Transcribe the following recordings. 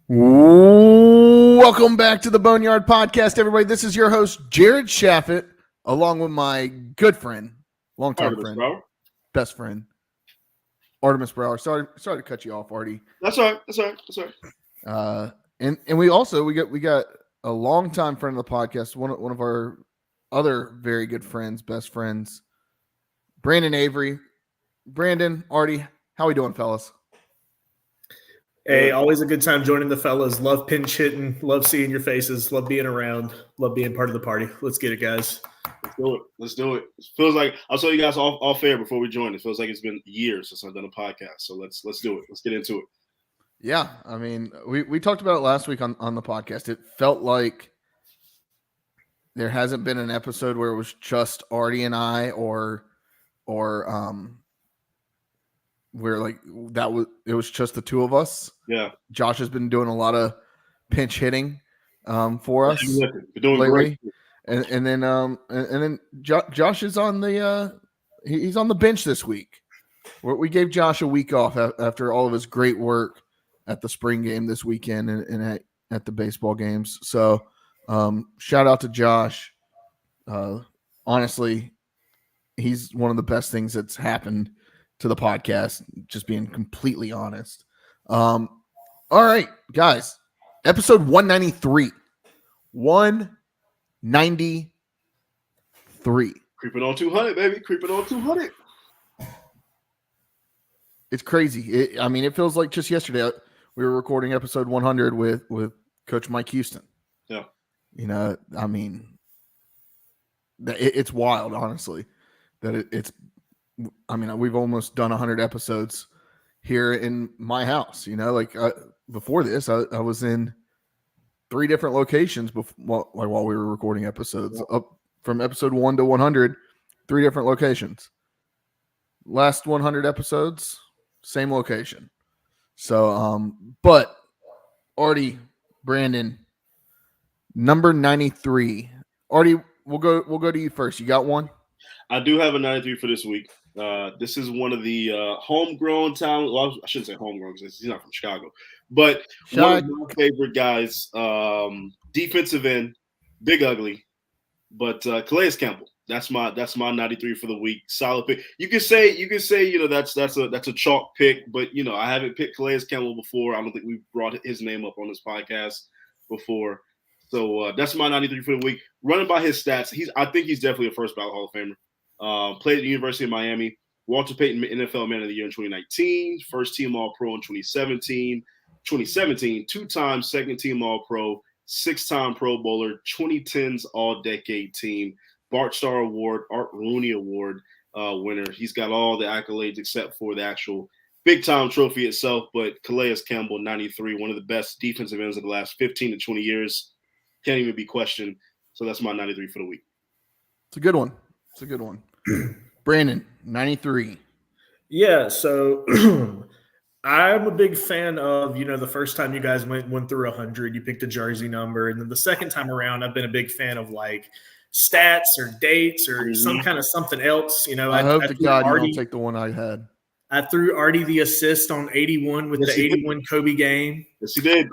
Welcome back to the Boneyard Podcast, everybody. This is your host, Jared Shafit, along with my good friend, longtime friend, best friend, Artemis Brower. Sorry to cut you off, Artie. That's all right. And we got a longtime friend of the podcast, one of our other very good friends, best friends, Brandon Avery. Brandon, Artie, how we doing, fellas? Hey, always a good time joining the fellas. Love pinch hitting. Love seeing your faces. Love being around. Love being part of the party. Let's get it, guys. Let's do it. It feels like I'll tell you guys off air before we join. It feels like it's been years since I've done a podcast. So let's do it. Let's get into it. Yeah, I mean, we talked about it last week on the podcast. It felt like there hasn't been an episode where it was just Artie and I, or where like it was just the two of us. Yeah, Josh has been doing a lot of pinch hitting for us doing lately, great. and then Josh is on the he's on the bench this week. We gave Josh a week off after all of his great work at the spring game this weekend and at the baseball games. So shout out to Josh. Honestly, he's one of the best things that's happened to the podcast, just being completely honest. All right, guys, episode 193. 193. Creeping on 200, baby. Creeping on 200. It's crazy. It feels like just yesterday we were recording episode 100 with Coach Mike Houston. Yeah. It's wild, honestly, that it's we've almost done 100 episodes here in my house. Before this, I was in 3 different locations while we were recording episodes. Up from episode 1 to 100, 3 different locations. Last 100 episodes, same location. So, but Artie, Brandon, number 93. Artie, we'll go to you first. You got one? I do have a 93 for this week. This is one of the homegrown talent. Well, I shouldn't say homegrown because he's not from Chicago, but one of my favorite guys, defensive end, big ugly, but Calais Campbell. That's my 93 for the week. Solid pick. You can say that's a chalk pick, but I haven't picked Calais Campbell before. I don't think we've brought his name up on this podcast before. So that's my 93 for the week. Running by his stats, I think he's definitely a first ballot Hall of Famer. Played at the University of Miami. Walter Payton NFL Man of the Year in 2019. First team All-Pro in 2017. 2-time second team All-Pro. 6-time Pro Bowler. 2010's All-Decade Team. Bart Starr Award. Art Rooney Award winner. He's got all the accolades except for the actual big-time trophy itself. But Calais Campbell, 93, one of the best defensive ends of the last 15 to 20 years. Can't even be questioned. So that's my 93 for the week. It's a good one. Brandon, 93. Yeah, so I'm a big fan of, the first time you guys went through 100, you picked a jersey number. And then the second time around, I've been a big fan of like stats or dates or some kind of something else. I hope to God you don't take the one I had. I threw Artie the assist on 81 with the 81 Kobe game. Yes, he did.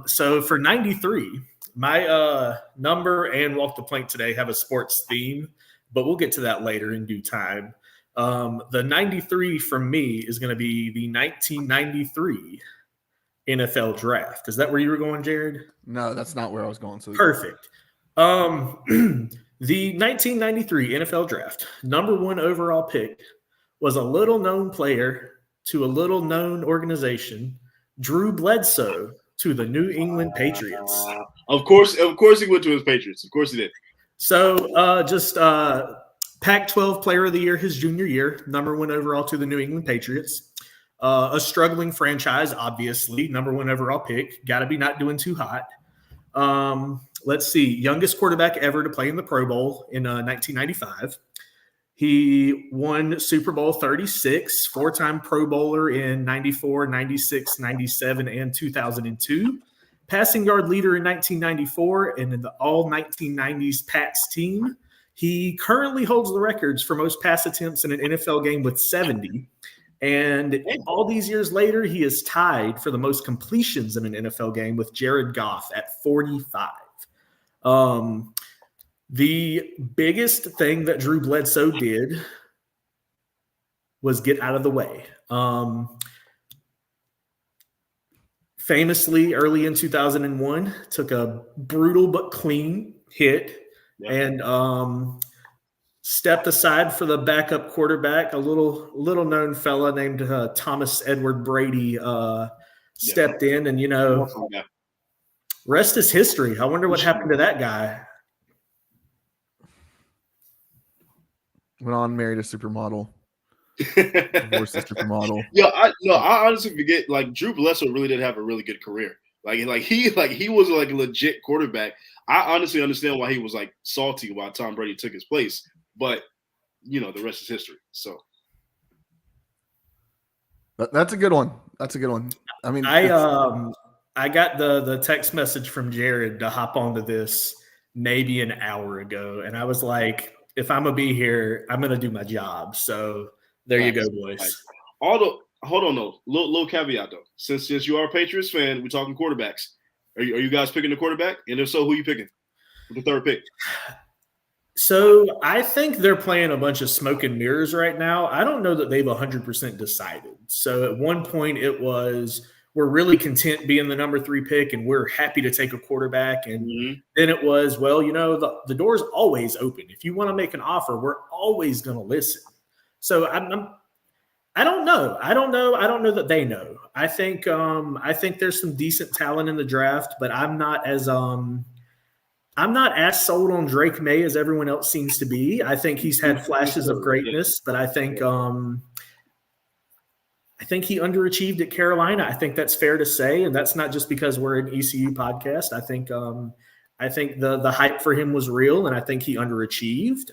So for 93, my number and Walk the Plank today have a sports theme, but we'll get to that later in due time. The 93 from me is going to be the 1993 NFL Draft. Is that where you were going, Jared? No, that's not where I was going. So perfect. The 1993 NFL Draft, number 1 overall pick, was a little-known player to a little-known organization, Drew Bledsoe, to the New England Patriots. Of course he went to his Patriots. Of course he did. So Pac-12 Player of the Year his junior year, number 1 overall to the New England Patriots. A struggling franchise, obviously, number 1 overall pick. Got to be not doing too hot. Let's see. Youngest quarterback ever to play in the Pro Bowl in 1995. He won Super Bowl 36, 4-time Pro Bowler in 94, 96, 97, and 2002. Passing yard leader in 1994 and in the all 1990s Pats team. He currently holds the records for most pass attempts in an NFL game with 70. And all these years later, he is tied for the most completions in an NFL game with Jared Goff at 45. The biggest thing that Drew Bledsoe did was get out of the way. Famously, early in 2001, took a brutal but clean hit and stepped aside for the backup quarterback. A little known fella named Thomas Edward Brady stepped in, and rest is history. I wonder what happened to that guy. Went on, married a supermodel. Divorced a supermodel. Yeah, I honestly forget. Like Drew Bledsoe really did have a really good career. Like he was like a legit quarterback. I honestly understand why he was like salty while Tom Brady took his place, but the rest is history. So that's a good one. That's a good one. I mean, I got the text message from Jared to hop onto this maybe an hour ago, and I was like, if I'm gonna be here, I'm gonna do my job. So there you go, boys. Nice. Hold on though. Little caveat though. Since you are a Patriots fan, we're talking quarterbacks. Are you guys picking the quarterback? And if so, who are you picking for the third pick? So I think they're playing a bunch of smoke and mirrors right now. I don't know that they've 100% decided. So at one point it was, we're really content being the number 3 pick and we're happy to take a quarterback. And then it was, well, the door's always open. If you want to make an offer, we're always going to listen. So I don't know. I don't know that they know. I think there's some decent talent in the draft, but I'm not as sold on Drake May as everyone else seems to be. I think he's had flashes of greatness, but I think he underachieved at Carolina. I think that's fair to say, and that's not just because we're an ECU podcast. I think the hype for him was real, and I think he underachieved.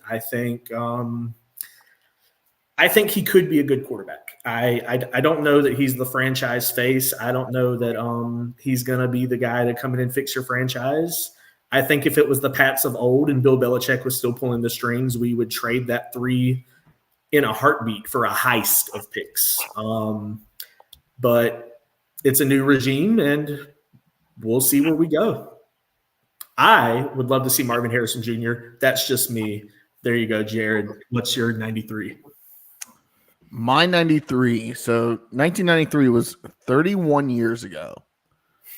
I think he could be a good quarterback. I don't know that he's the franchise face. I don't know that he's going to be the guy to come in and fix your franchise. I think if it was the Pats of old and Bill Belichick was still pulling the strings, we would trade that 3 in a heartbeat for a heist of picks. But it's a new regime, and we'll see where we go. I would love to see Marvin Harrison Jr. That's just me. There you go, Jared. What's your 93? My 93. So 1993 was 31 years ago,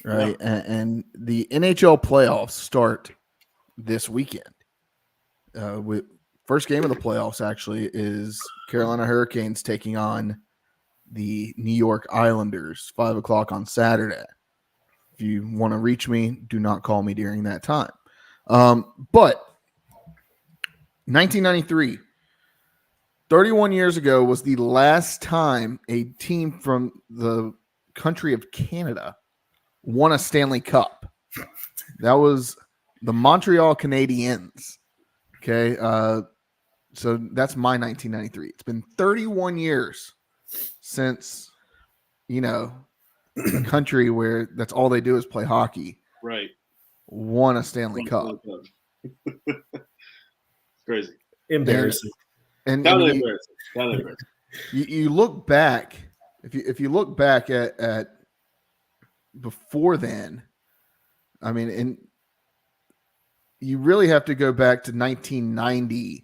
right? Yeah. And the NHL playoffs start this weekend. With first game of the playoffs actually is Carolina Hurricanes taking on the New York Islanders, 5:00 on Saturday. If you want to reach me, do not call me during that time. But 1993, 31 years ago, was the last time a team from the country of Canada won a Stanley Cup. That was the Montreal Canadiens. Okay, so that's my 1993. It's been 31 years since, a country where that's all they do is play hockey, right, won a Stanley Cup. Crazy, embarrassing, and embarrassing. You look back. If you look back at before then, I mean, and you really have to go back to 1990.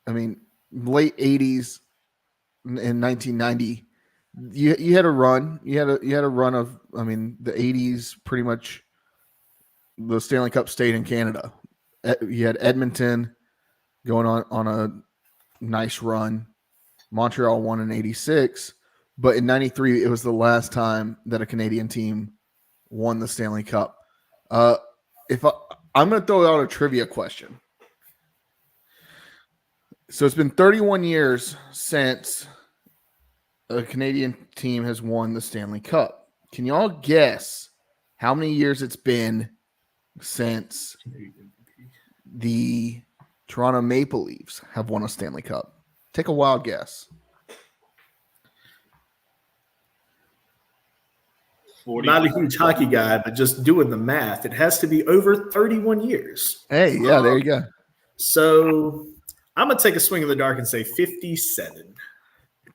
I mean, late 80s in 1990. You had a run. You had a run of, I mean, the 80s, pretty much the Stanley Cup stayed in Canada. You had Edmonton going on a nice run. Montreal won in 86, but in 93 it was the last time that a Canadian team won the Stanley Cup. I'm going to throw out a trivia question. So it's been 31 years since a Canadian team has won the Stanley Cup. Can y'all guess how many years it's been since the Toronto Maple Leafs have won a Stanley Cup? Take a wild guess. Not a huge hockey guy, but just doing the math, it has to be over 31 years. Hey, there you go. So I'm going to take a swing in the dark and say 57.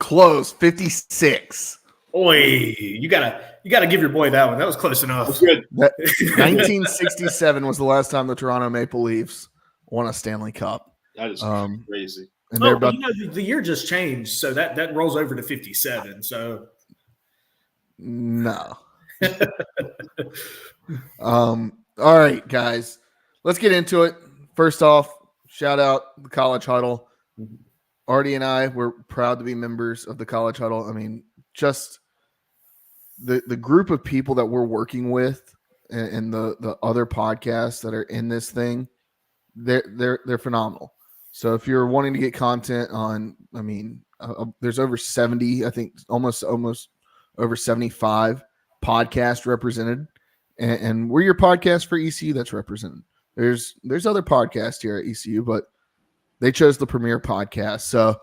Close, 56. Oi, you gotta give your boy that one. That was close enough. That's good. 1967 was the last time the Toronto Maple Leafs won a Stanley Cup. That is crazy. And they're about the year just changed, so that rolls over to 57. So no. All right, guys, let's get into it. First off, shout out the College Huddle. Artie and I were proud to be members of the College Huddle. I mean, just the group of people that we're working with and the other podcasts that are in this thing, they're phenomenal. So if you're wanting to get content on, I mean, there's over 70, I think almost over 75 podcasts represented, and we're your podcast for ECU that's represented. There's other podcasts here at ECU, but they chose the premier podcast. So,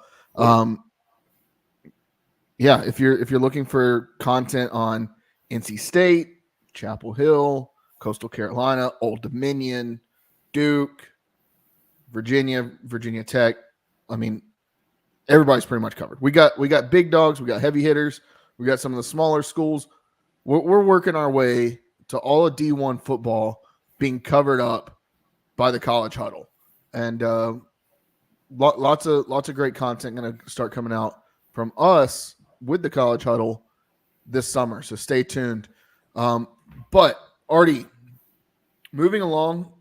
yeah, if you're looking for content on NC State, Chapel Hill, Coastal Carolina, Old Dominion, Duke, Virginia Tech, I mean, everybody's pretty much covered. We got big dogs, we got heavy hitters, we got some of the smaller schools. We're working our way to all of D1 football being covered up by the College Huddle, and lots of great content going to start coming out from us with the College Huddle this summer. So stay tuned. But Artie, moving along.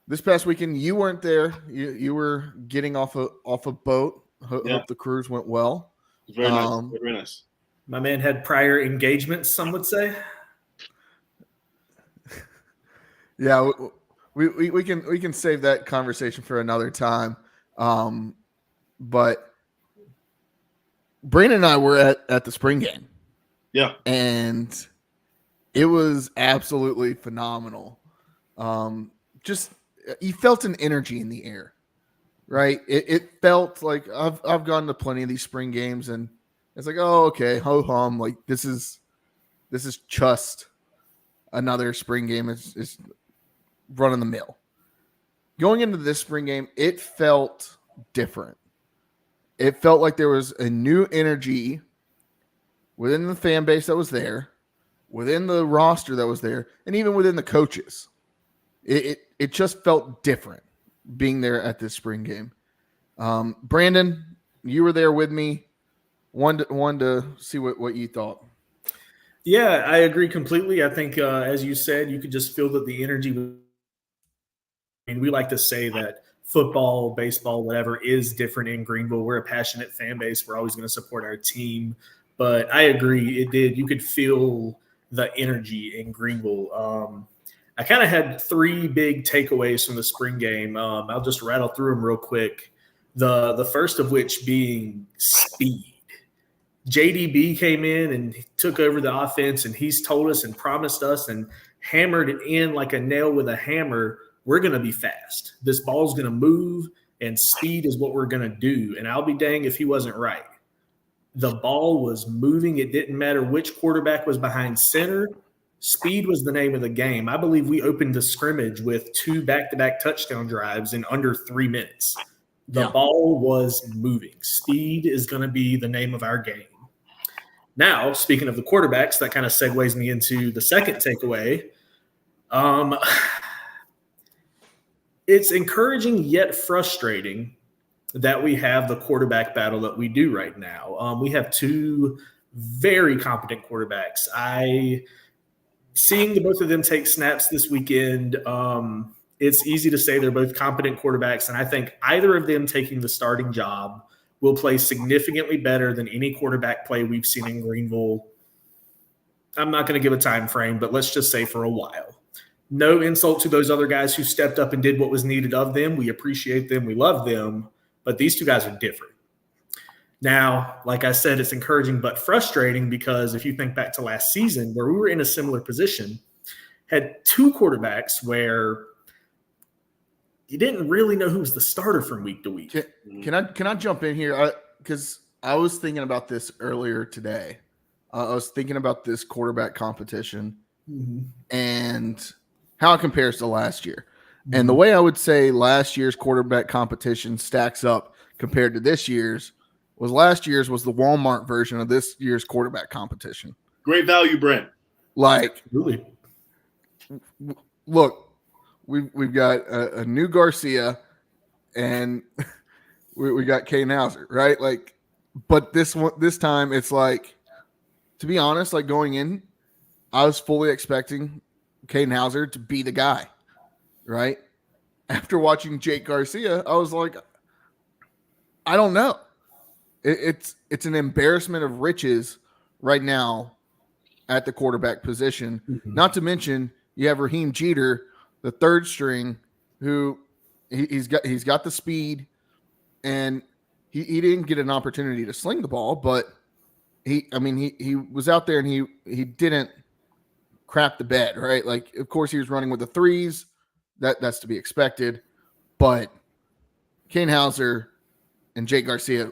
This past weekend, you weren't there. You were getting off a boat. Hope the cruise went well. Very nice. Very nice. My man had prior engagements, some would say. Yeah, we can save that conversation for another time. But Brandon and I were at the spring game. Yeah. And it was absolutely phenomenal. Just you felt an energy in the air, right? It felt like I've gone to plenty of these spring games, and it's like, oh, okay, ho hum, like this is just another spring game. It's run of the mill. Going into this spring game, it felt different. It felt like there was a new energy within the fan base that was there, within the roster that was there, and even within the coaches. It just felt different being there at this spring game. Brandon, you were there with me. Wanted to see what you thought. Yeah, I agree completely. I think, as you said, you could just feel that the energy. I mean, we like to say that football, baseball, whatever is different in Greenville. We're a passionate fan base. We're always going to support our team. But I agree, it did. You could feel the energy in Greenville. I kind of had three big takeaways from the spring game. I'll just rattle through them real quick. The first of which being speed. JDB came in and took over the offense, and he's told us and promised us and hammered it in like a nail with a hammer. We're going to be fast. This ball's going to move, and speed is what we're going to do. And I'll be dang if he wasn't right. The ball was moving. It didn't matter which quarterback was behind center. Speed was the name of the game. I believe we opened the scrimmage with 2 back-to-back touchdown drives in under 3 minutes. The ball was moving. Speed is going to be the name of our game. Now, speaking of the quarterbacks, that kind of segues me into the second takeaway. It's encouraging yet frustrating that we have the quarterback battle that we do right now. We have 2 very competent quarterbacks. Seeing the both of them take snaps this weekend, it's easy to say they're both competent quarterbacks, and I think either of them taking the starting job will play significantly better than any quarterback play we've seen in Greenville. I'm not going to give a time frame, but let's just say for a while. No insult to those other guys who stepped up and did what was needed of them. We appreciate them. We love them. But these 2 guys are different. Now, like I said, it's encouraging but frustrating because if you think back to last season where we were in a similar position, had 2 quarterbacks where you didn't really know who was the starter from week to week. Can I jump in here? Because I was thinking about this earlier today. I was thinking about this quarterback competition and how it compares to last year. And the way I would say last year's quarterback competition stacks up compared to this year's was last year's was the Walmart version of this year's quarterback competition. Great value brand. Like, Really? Look, we've got a new Garcia, and we got Kane Hauser, right? Like, but this time it's like, to be honest, like going in, I was fully expecting Kane Hauser to be the guy, right? After watching Jake Garcia, I was like, I don't know. It's an embarrassment of riches right now at the quarterback position. Mm-hmm. Not to mention you have Raheem Jeter, the third string, who he's got the speed, and he didn't get an opportunity to sling the ball, but he was out there and he didn't crap the bed, right? Like, of course he was running with the threes. That's to be expected. But Kane Hauser and Jake Garcia,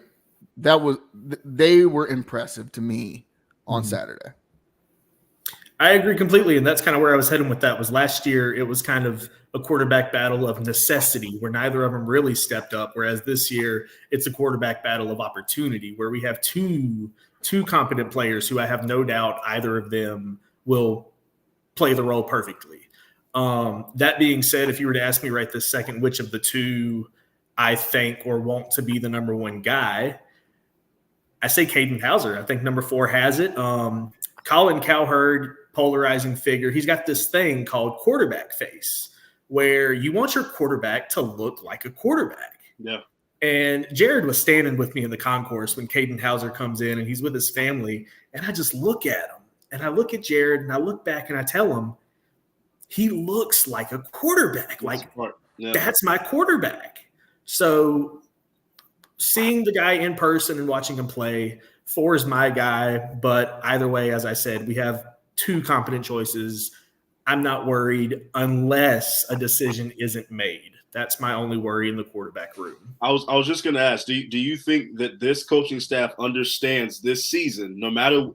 they were impressive to me on Saturday. I agree completely, and that's kind of where I was heading with that. Was last year it was kind of a quarterback battle of necessity where neither of them really stepped up, whereas this year it's a quarterback battle of opportunity where we have two competent players who I have no doubt either of them will play the role perfectly. That being said, if you were to ask me right this second which of the two I think or want to be the number one guy, I say Caden Hauser. I think number 4 has it. Colin Cowherd, polarizing figure. He's got this thing called quarterback face where you want your quarterback to look like a quarterback. Yeah. And Jared was standing with me in the concourse when Caden Hauser comes in and he's with his family. And I just look at him and I look at Jared and I look back and I tell him, he looks like a quarterback. Like, that's my quarterback. So seeing the guy in person and watching him play, 4 is my guy. But either way, as I said, we have 2 competent choices. I'm not worried unless a decision isn't made. That's my only worry in the quarterback room. I was just going to ask, do you think that this coaching staff understands this season, no matter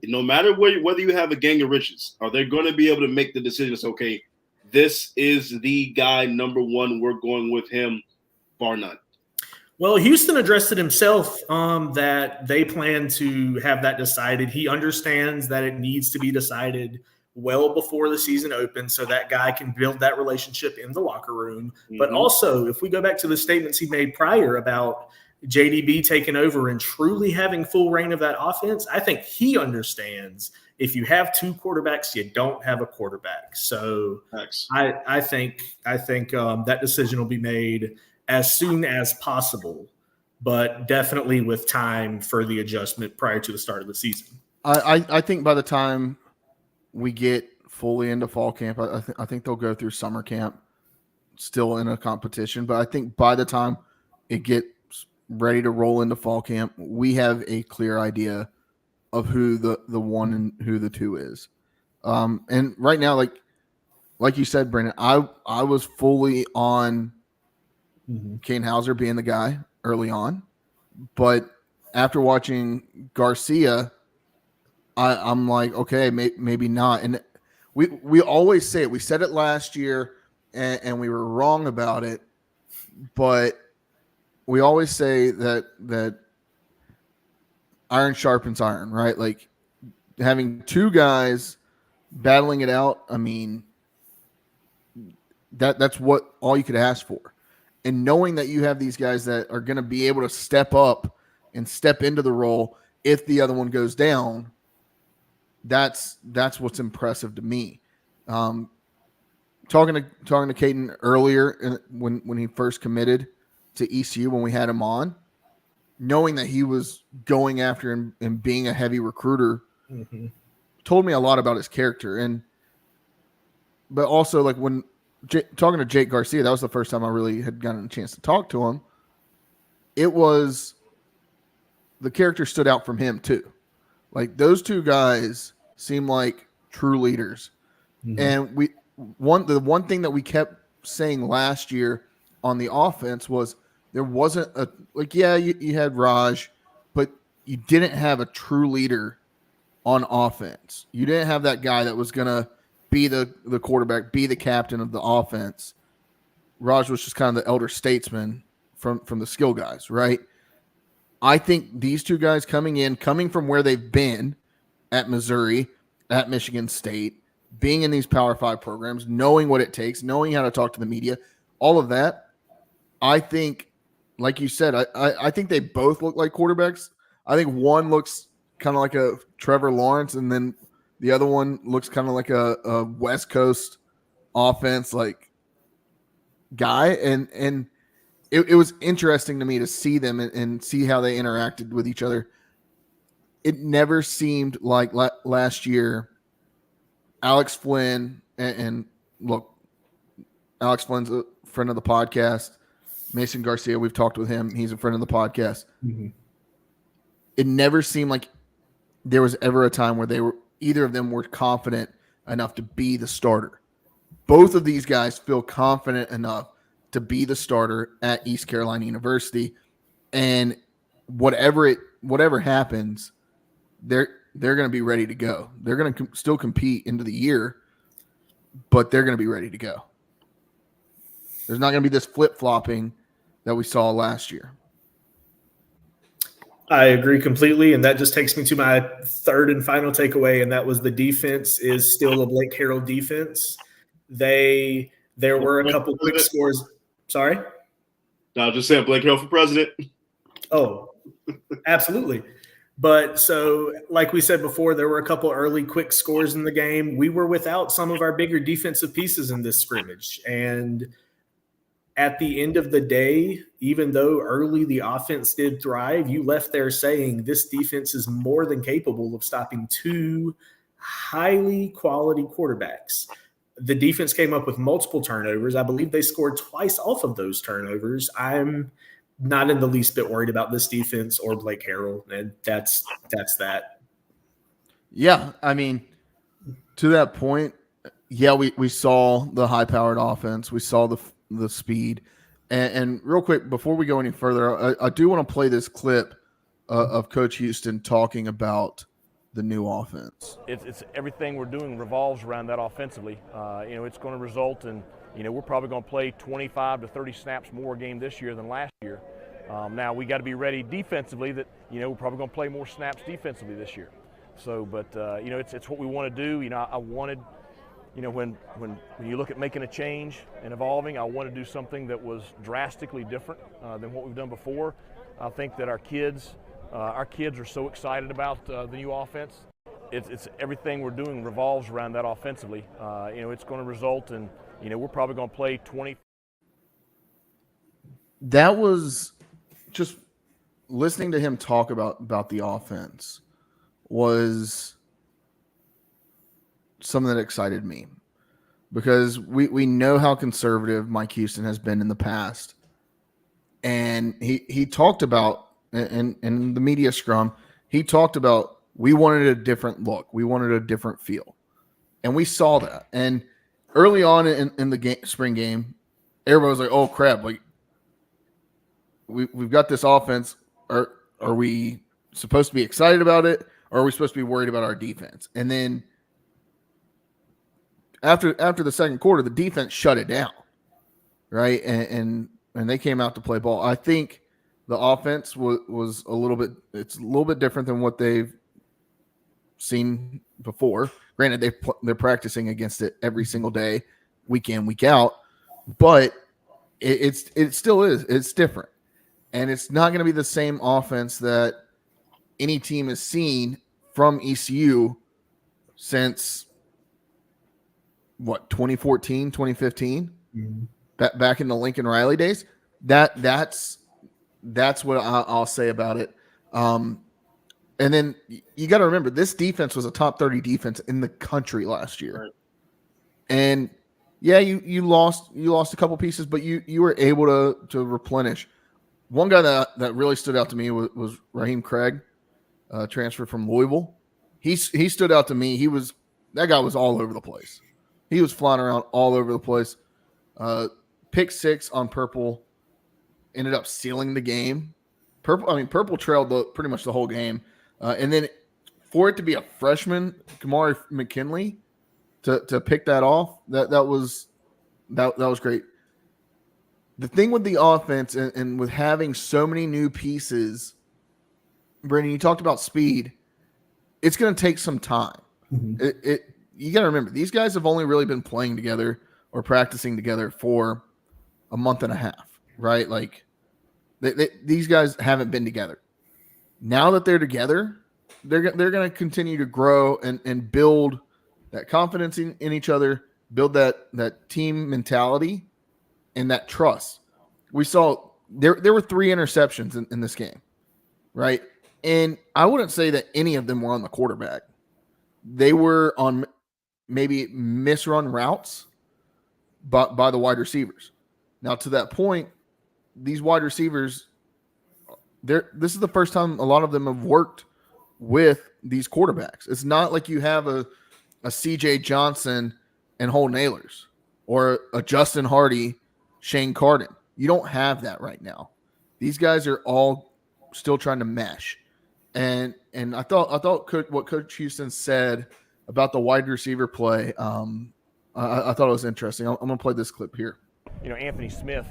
whether you have a gang of riches, are they going to be able to make the decisions, okay, this is the guy, number 1, we're going with him, bar none? Well, Houston addressed it himself that they plan to have that decided. He understands that it needs to be decided well before the season opens so that guy can build that relationship in the locker room. Mm-hmm. But also, if we go back to the statements he made prior about JDB taking over and truly having full reign of that offense, I think he understands if you have 2 quarterbacks, you don't have a quarterback. So I think that decision will be made as soon as possible, but definitely with time for the adjustment prior to the start of the season. I think by the time we get fully into fall camp, I think they'll go through summer camp still in a competition. But I think by the time it gets ready to roll into fall camp, we have a clear idea of who the 1 and who the 2 is. And right now, like you said, Brandon, I was fully on Kane Hauser being the guy early on. But after watching Garcia, I'm like, okay, maybe not. And we always say it. We said it last year, and we were wrong about it. But we always say that iron sharpens iron, right? Like having 2 guys battling it out. I mean, that's what all you could ask for. And knowing that you have these guys that are going to be able to step up and step into the role if the other one goes down, that's what's impressive to me. Talking to Caden earlier when he first committed to ECU, when we had him on, knowing that he was going after and being a heavy recruiter, told me a lot about his character. But also, like, when talking to Jake Garcia, that was the first time I really had gotten a chance to talk to him. It was the character stood out from him too. Like, those 2 guys seem like true leaders. And the one thing that we kept saying last year on the offense was there wasn't you had Raj, but you didn't have a true leader on offense. You didn't have that guy that was going to be the quarterback, be the captain of the offense. Raj was just kind of the elder statesman from the skill guys, right? I think these two guys coming from where they've been at Missouri, at Michigan State, being in these Power 5 programs, knowing what it takes, knowing how to talk to the media, all of that, I think, like you said, I think they both look like quarterbacks. I think one looks kind of like a Trevor Lawrence, and then the other one looks kind of like a West Coast offense like guy. And it was interesting to me to see them and see how they interacted with each other. It never seemed like last year Alex Flynn, and look, Alex Flynn's a friend of the podcast. Mason Garcia, we've talked with him. He's a friend of the podcast. Mm-hmm. It never seemed like there was ever a time where either of them were confident enough to be the starter. Both of these guys feel confident enough to be the starter at East Carolina University, and whatever happens, they're going to be ready to go. They're going to still compete into the year, but they're going to be ready to go. There's not going to be this flip-flopping that we saw last year. I agree completely, and that just takes me to my third and final takeaway, and that was the defense is still a Blake Harrell defense. There were a couple quick scores. Sorry? No, just saying Blake Harrell for president. Oh, absolutely. But so, like we said before, there were a couple early quick scores in the game. We were without some of our bigger defensive pieces in this scrimmage, and at the end of the day, even though early the offense did thrive, you left there saying this defense is more than capable of stopping two highly quality quarterbacks. The defense came up with multiple turnovers. I believe they scored twice off of those turnovers. I'm not in the least bit worried about this defense or Blake Harrell, and that's that. Yeah, I mean, to that point, yeah, we saw the high-powered offense. We saw the speed. And real quick, before we go any further, I do want to play this clip of Coach Houston talking about the new offense. It's everything we're doing revolves around that offensively. It's going to result in, we're probably going to play 25 to 30 snaps more a game this year than last year. Now we got to be ready defensively that, we're probably going to play more snaps defensively this year. So, but, it's what we want to do. I wanted, when you look at making a change and evolving, I want to do something that was drastically different than what we've done before. I think that our kids are so excited about the new offense. It's everything we're doing revolves around that offensively. It's going to result in, we're probably going to play 20. That was just listening to him talk about the offense was something that excited me, because we know how conservative Mike Houston has been in the past. And he talked about, in the media scrum, he talked about we wanted a different look. We wanted a different feel. And we saw that. And early on in the spring game, everybody was like, oh, crap, like we've got this offense. Are we supposed to be excited about it, or are we supposed to be worried about our defense? And then after the second quarter, the defense shut it down, right? And they came out to play ball. I think the offense was a little bit different than what they've seen before. Granted, they're practicing against it every single day, week in, week out, but it still is. It's different, and it's not going to be the same offense that any team has seen from ECU since 2014, 2015, back in the Lincoln Riley days. That's what I'll say about it. And then you got to remember, this defense was a top 30 defense in the country last year. Right. And yeah, you lost a couple pieces, but you were able to replenish. One guy that really stood out to me was Raheem Craig, transferred from Louisville. He stood out to me. That guy was all over the place. He was flying around all over the place. Pick six on Purple, ended up sealing the game. Purple trailed pretty much the whole game. And then for it to be a freshman, Kamari McKinley, to pick that off, that was great. The thing with the offense and with having so many new pieces Brandon, you talked about speed. It's going to take some time. Mm-hmm. You got to remember, these guys have only really been playing together or practicing together for a month and a half, right? Like these guys haven't been together. Now that they're together, they're going to continue to grow and build that confidence in each other, build that team mentality and that trust. We saw there were 3 interceptions in this game, right? And I wouldn't say that any of them were on the quarterback. They were on maybe misrun routes by the wide receivers. Now, to that point, these wide receivers, this is the first time a lot of them have worked with these quarterbacks. It's not like you have a CJ Johnson and Hole Nailers or a Justin Hardy, Shane Carden. You don't have that right now. These guys are all still trying to mesh. And I thought what Coach Houston said about the wide receiver play, I thought it was interesting. I'm going to play this clip here. You know, Anthony Smith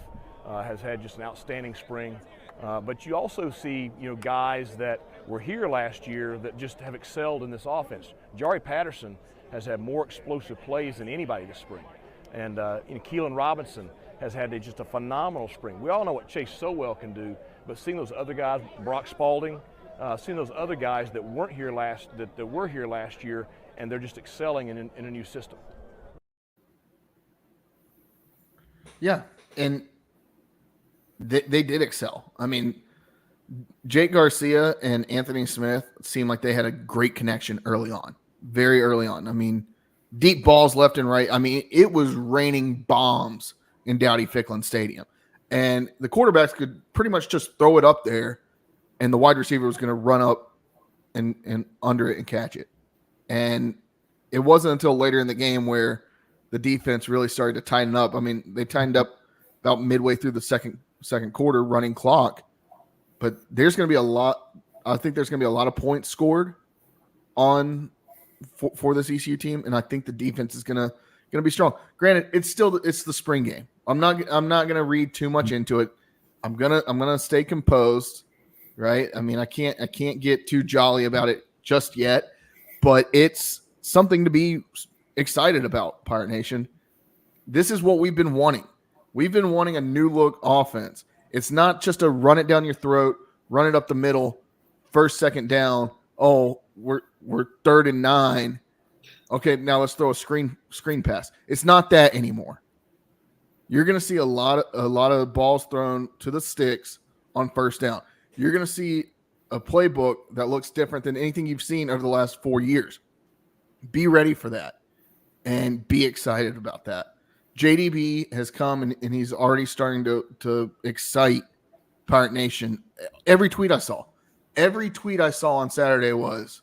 has had just an outstanding spring, but you also see, you know, guys that were here last year that just have excelled in this offense. Jari Patterson has had more explosive plays than anybody this spring, and Keelan Robinson has had just a phenomenal spring. We all know what Chase Sowell can do, but seeing those other guys, Brock Spalding, seeing those other guys that weren't here that were here last year, and they're just excelling in a new system. Yeah, and they did excel. I mean, Jake Garcia and Anthony Smith seemed like they had a great connection early on, very early on. I mean, deep balls left and right. I mean, it was raining bombs in Dowdy Ficklin Stadium, and the quarterbacks could pretty much just throw it up there, and the wide receiver was going to run up and under it and catch it. And it wasn't until later in the game where the defense really started to tighten up. I mean, they tightened up about midway through the second quarter, running clock. But there's going to be a lot. I think there's going to be a lot of points scored for this ECU team, and I think the defense is going to be strong. Granted, it's the spring game. I'm not going to read too much into it. I'm gonna stay composed, right? I mean, I can't get too jolly about it just yet, but it's something to be excited about, Pirate Nation. This is what we've been wanting. We've been wanting a new look offense. It's not just a run it down your throat, run it up the middle, first, second down. Oh, we're 3rd and 9. Okay, now let's throw a screen pass. It's not that anymore. You're going to see a lot of balls thrown to the sticks on first down. You're going to see a playbook that looks different than anything you've seen over the last 4 years. Be ready for that and be excited about that. JDB has come and he's already starting to excite Pirate Nation. Every tweet I saw on Saturday was,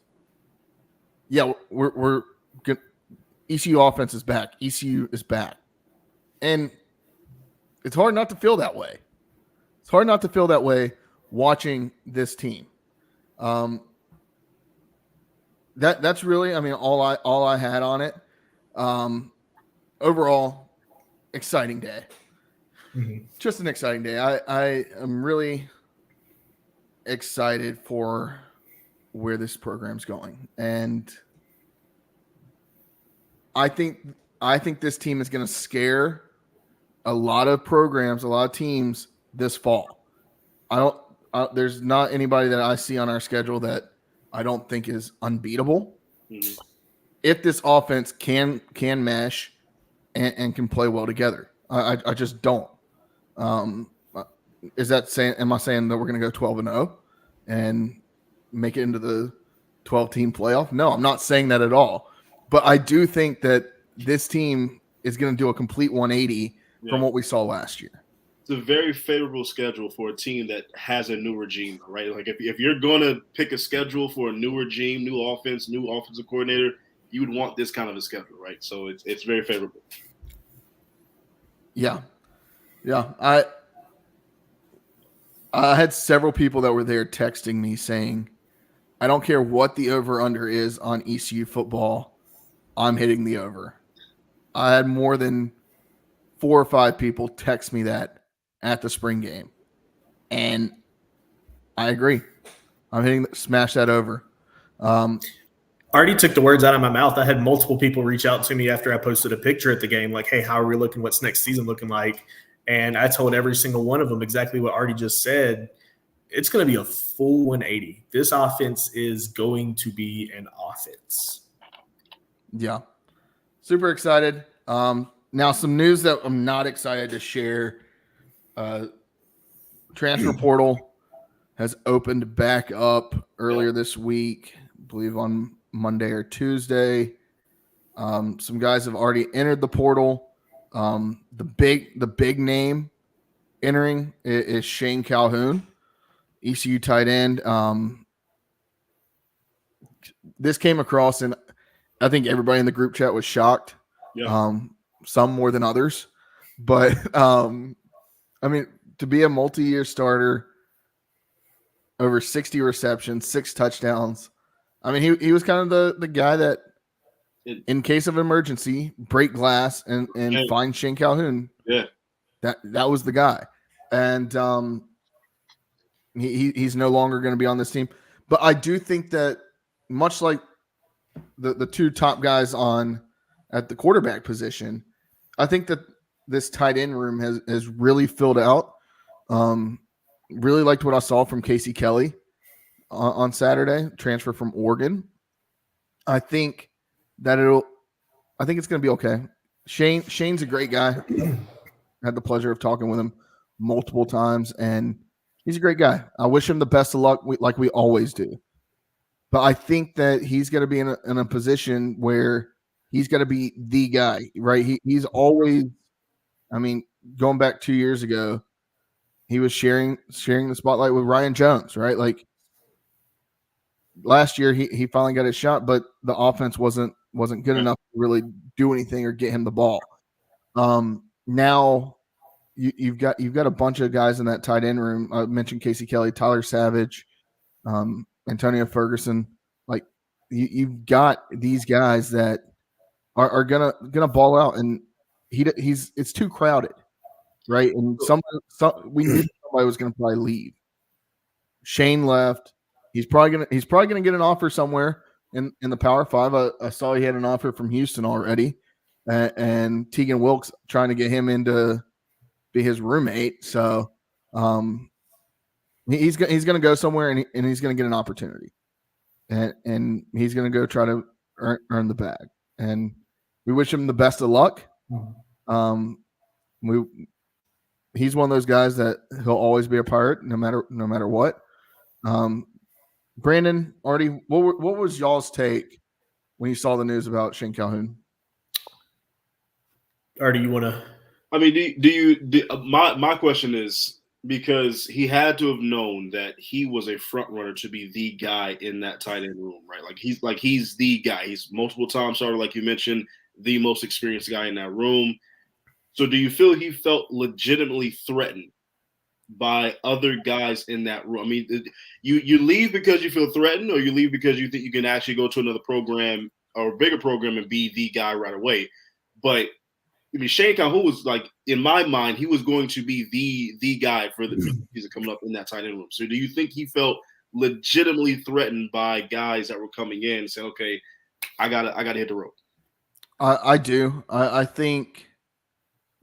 yeah, we're good. ECU offense is back. ECU is back. And it's hard not to feel that way. It's hard not to feel that way watching this team. That's really, I mean, all I had on it. Overall, exciting day. Mm-hmm. Just an exciting day. I am really excited for where this program's going. And I think this team is going to scare a lot of programs, a lot of teams this fall. There's not anybody that I see on our schedule that I don't think is unbeatable. Mm-hmm. If this offense can mesh and can play well together. I just don't. Is that saying? Am I saying that we're going to go 12-0 and make it into the 12-team playoff? No, I'm not saying that at all. But I do think that this team is going to do a complete 180 from what we saw last year. It's a very favorable schedule for a team that has a new regime, right? Like if you're going to pick a schedule for a new regime, new offense, new offensive coordinator, you would want this kind of a schedule, right? So it's very favorable. Yeah. I had several people that were there texting me saying, I don't care what the over-under is on ECU football, I'm hitting the over. I had more than 4 or 5 people text me that at the spring game. And I agree. smash that over. Artie took the words out of my mouth. I had multiple people reach out to me after I posted a picture at the game, like, hey, how are we looking? What's next season looking like? And I told every single one of them exactly what Artie just said. It's going to be a full 180. This offense is going to be an offense. Yeah. Super excited. Now some news that I'm not excited to share. Transfer portal has opened back up earlier this week, I believe on Monday or Tuesday. Some guys have already entered the portal. The big name entering is Shane Calhoun, ECU tight end. This came across, and I think everybody in the group chat was shocked. Yeah. Some more than others, but I mean, to be a multi-year starter, over 60 receptions, 6 touchdowns. I mean, he was kind of the guy that, in case of emergency, break glass and find Shane Calhoun. Yeah, that was the guy, and he's no longer going to be on this team. But I do think that, much like the 2 top guys at the quarterback position, I think that this tight end room has really filled out. Really liked what I saw from Casey Kelly on Saturday, transfer from Oregon. I think it's going to be okay. Shane's a great guy. Had the pleasure of talking with him multiple times, and he's a great guy. I wish him the best of luck, like we always do. But I think that he's going to be in a position where he's going to be the guy, right? He's always, I mean, going back 2 years ago, he was sharing the spotlight with Ryan Jones, right? Like last year, he finally got his shot, but the offense wasn't good enough to really do anything or get him the ball. Now you've got a bunch of guys in that tight end room. I mentioned Casey Kelly, Tyler Savage, Antonio Ferguson. Like you've got these guys that are gonna ball out, and it's too crowded, right? And we knew somebody was gonna probably leave. Shane left. He's probably gonna get an offer somewhere in the Power 5. I saw he had an offer from Houston already, and Tegan Wilkes trying to get him in to be his roommate. So he's gonna go somewhere, and he's gonna get an opportunity, and he's gonna go try to earn the bag. And we wish him the best of luck. He's one of those guys that he'll always be a Pirate, no matter what. Brandon, Artie, what was y'all's take when you saw the news about Shane Calhoun? Artie, you want to? I mean, my question is, because he had to have known that he was a front runner to be the guy in that tight end room, right? He's the guy. He's multiple time starter, like you mentioned, the most experienced guy in that room. So do you feel he felt legitimately threatened by other guys in that room? I mean, you leave because you feel threatened, or you leave because you think you can actually go to another program or a bigger program and be the guy right away? But I mean, Shane Calhoun was, like, in my mind, he was going to be the guy for the season coming up in that tight end room. So do you think he felt legitimately threatened by guys that were coming in and saying, okay, I gotta hit the road? I do. I think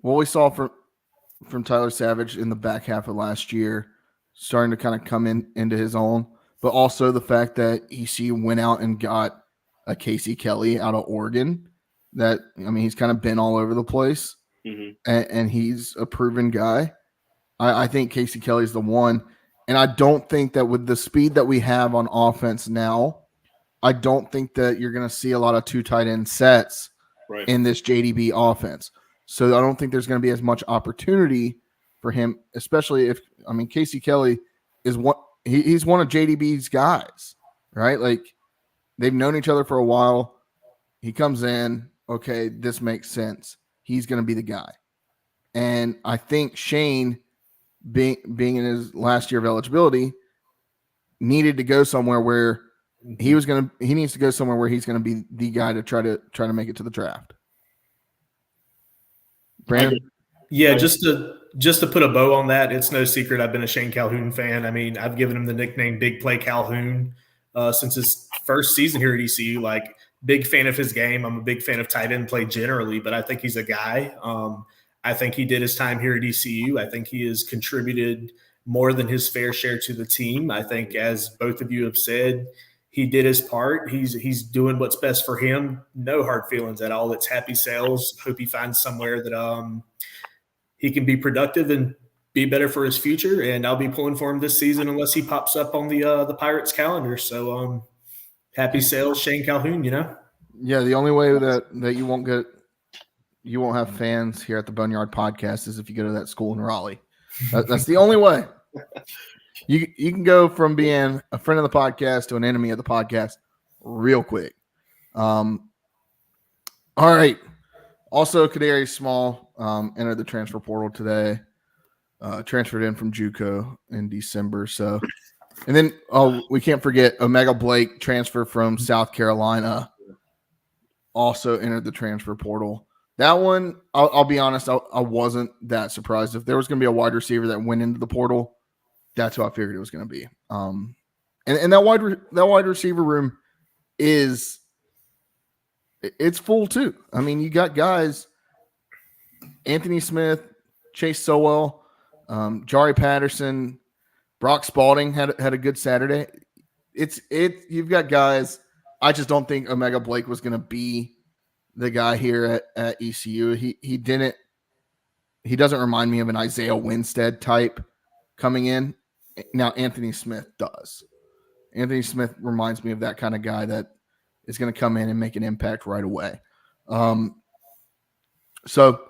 what we saw from Tyler Savage in the back half of last year, starting to kind of come into his own, but also the fact that ECU went out and got a Casey Kelly out of Oregon. That, I mean, he's kind of been all over the place, and he's a proven guy. I think Casey Kelly's the one, and I don't think that with the speed that we have on offense now, I don't think that you're going to see a lot of 2 tight end sets in this JDB offense. So I don't think there's going to be as much opportunity for him, especially if, I mean, Casey Kelly is he's one of JDB's guys, right? Like, they've known each other for a while. He comes in, okay, this makes sense. He's going to be the guy. And I think Shane, being in his last year of eligibility, needed to go somewhere where he needs to go somewhere where he's going to be the guy to try to make it to the draft. Brandon? Yeah, just to Just to put a bow on that, it's no secret I've been a Shane Calhoun fan. I mean, I've given him the nickname Big Play Calhoun since his first season here at ECU. Like, big fan of his game. I'm a big fan of tight end play generally, but I think he's a guy. I think he did his time here at ECU. I think he has contributed more than his fair share to the team. I think, as both of you have said, he did his part. He's doing what's best for him. No hard feelings at all. It's happy sales. Hope he finds somewhere that he can be productive and be better for his future. And I'll be pulling for him this season unless he pops up on the Pirates calendar. So happy sales, Shane Calhoun. Yeah, the only way that you won't have fans here at the Boneyard Podcast is if you go to that school in Raleigh. That's the only way. You can go from being a friend of the podcast to an enemy of the podcast real quick. All right. Also, Kadarius Small entered the transfer portal today. Transferred in from JUCO in December. So, and then we can't forget Omega Blake, transfer from South Carolina, also entered the transfer portal. That one, I'll be honest, I wasn't that surprised. If there was going to be a wide receiver that went into the portal, that's who I figured it was going to be. And that wide receiver room it's full too. I mean, you got guys, Anthony Smith, Chase Sowell, Jari Patterson, Brock Spalding had a good Saturday. You've got guys. I just don't think Omega Blake was going to be the guy here at ECU. He doesn't remind me of an Isaiah Winstead type coming in. Now Anthony Smith does. Anthony Smith reminds me of that kind of guy that is going to come in and make an impact right away. So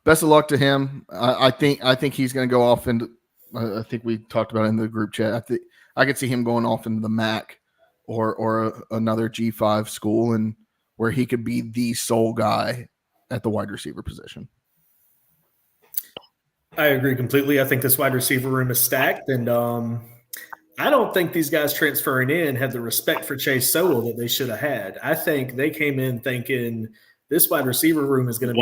best of luck to him. I think he's going to go off into. I think we talked about it in the group chat. I think I could see him going off into the MAC or another G5 school, and where he could be the sole guy at the wide receiver position. I agree completely. I think this wide receiver room is stacked, and I don't think these guys transferring in have the respect for Chase Sowell that they should have had. I think they came in thinking this wide receiver room is going to be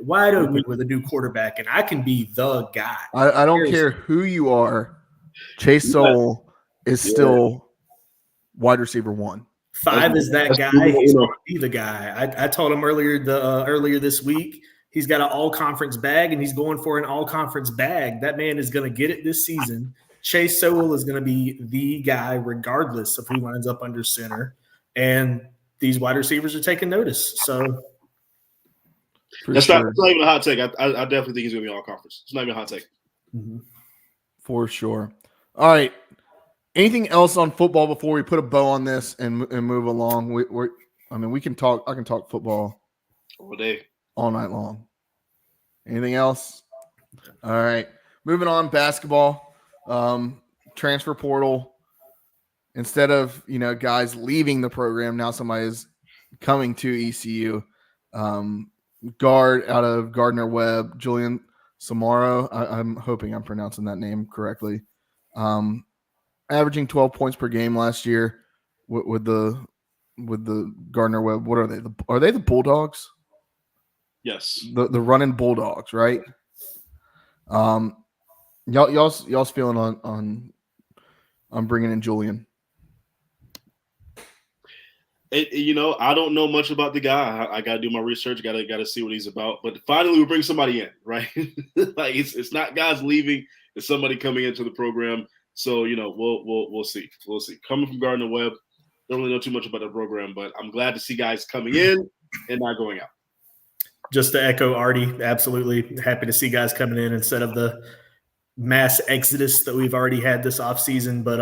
wide open with a new quarterback, and I can be the guy. I don't care who you are. Chase Sowell is still wide receiver 1. 5 is that guy. He's going to be the guy. I told him earlier this week, he's got an all-conference bag, and he's going for an all-conference bag. That man is going to get it this season. Chase Sowell is going to be the guy regardless of who lines up under center. And these wide receivers are taking notice. So that's not even a hot take. I definitely think he's going to be all conference. It's not even a hot take. Mm-hmm. For sure. All right. Anything else on football before we put a bow on this and move along? We can talk. I can talk football all day, all night long. Anything else? All right. Moving on. Basketball. Transfer portal. Instead of guys leaving the program, now somebody is coming to ECU. Guard out of Gardner Webb, Julian Samaro. I'm hoping I'm pronouncing that name correctly. Averaging 12 points per game last year with the Gardner Webb. What are they? Are they the Bulldogs? Yes. The running Bulldogs, right? Y'all's feeling on bringing in Julian. I don't know much about the guy. I got to do my research. Got to see what he's about. But finally, we bring somebody in, right? Like it's not guys leaving. It's somebody coming into the program. So we'll see. We'll see. Coming from Gardner Webb, don't really know too much about the program, but I'm glad to see guys coming in and not going out. Just to echo Artie, absolutely happy to see guys coming in instead of the mass exodus that we've already had this offseason, but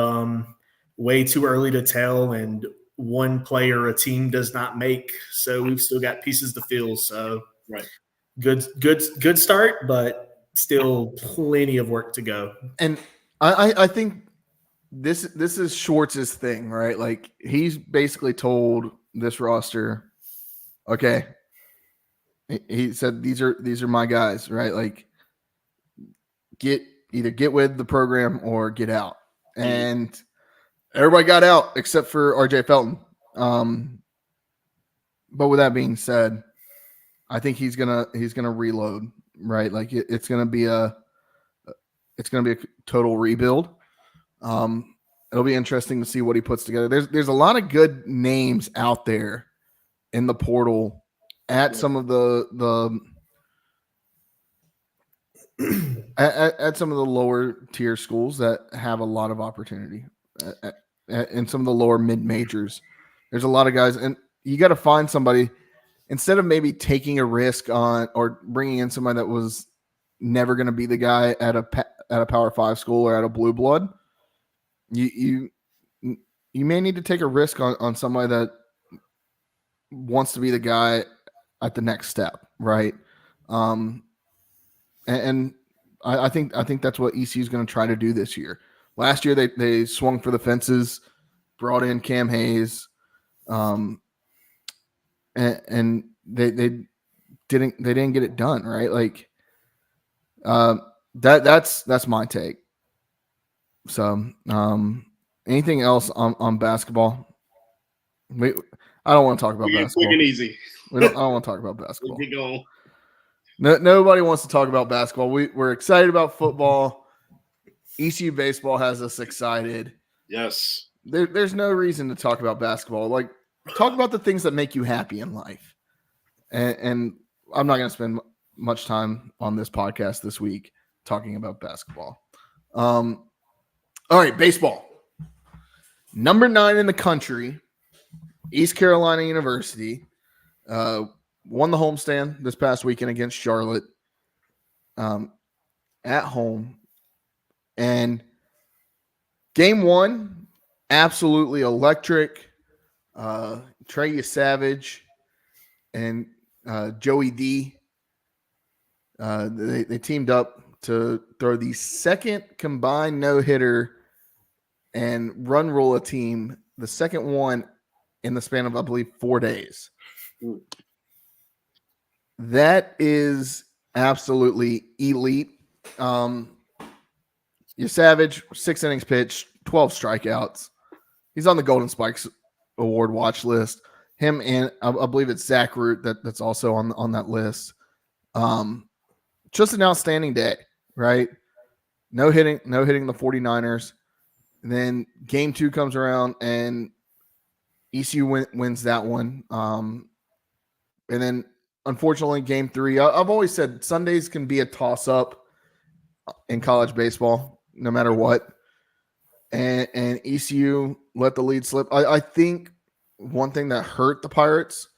way too early to tell, and one player a team does not make, so we've still got pieces to fill. So right, good start, but still plenty of work to go. And I think this is Schwartz's thing, right? Like, he's basically told this roster, okay, he said these are my guys, right? Like, either get with the program or get out. And everybody got out except for RJ Felton. But with that being said, I think he's gonna reload right? Like it's going to be a total rebuild. It'll be interesting to see what he puts together. There's a lot of good names out there in the portal at some of the at some of the lower tier schools that have a lot of opportunity. In some of the lower mid majors, there's a lot of guys, and you got to find somebody instead of maybe taking a risk on or bringing in somebody that was never going to be the guy at a Power 5 school or at a blue blood. You may need to take a risk on somebody that wants to be the guy at the next step, right? And I think that's what ECU is going to try to do this year. Last year they swung for the fences, brought in Cam Hayes, and they didn't get it done, right? Like that's my take. So anything else on basketball? I don't want to talk about basketball. Quick and easy. I don't want to talk about basketball. Keep going. Nobody wants to talk about basketball. We're excited about football. ECU baseball has us excited. Yes. There's no reason to talk about basketball. Like, talk about the things that make you happy in life. And I'm not going to spend much time on this podcast this week talking about basketball. All right, baseball. Number 9 in the country, East Carolina University, won the homestand this past weekend against Charlotte at home. And game 1, absolutely electric. Trey Savage and Joey D. They teamed up to throw the second combined no-hitter and run rule a team, the second one in the span of, I believe, 4 days. That is absolutely elite. Savage, 6 innings pitched, 12 strikeouts. He's on the Golden Spikes Award watch list. Him and I believe it's Zach Root that's also on that list. Just an outstanding day, right? No hitting the 49ers. And then game 2 comes around and ECU wins that one. And then unfortunately game 3, I've always said Sundays can be a toss-up in college baseball, no matter what. And ECU let the lead slip. I think one thing that hurt the Pirates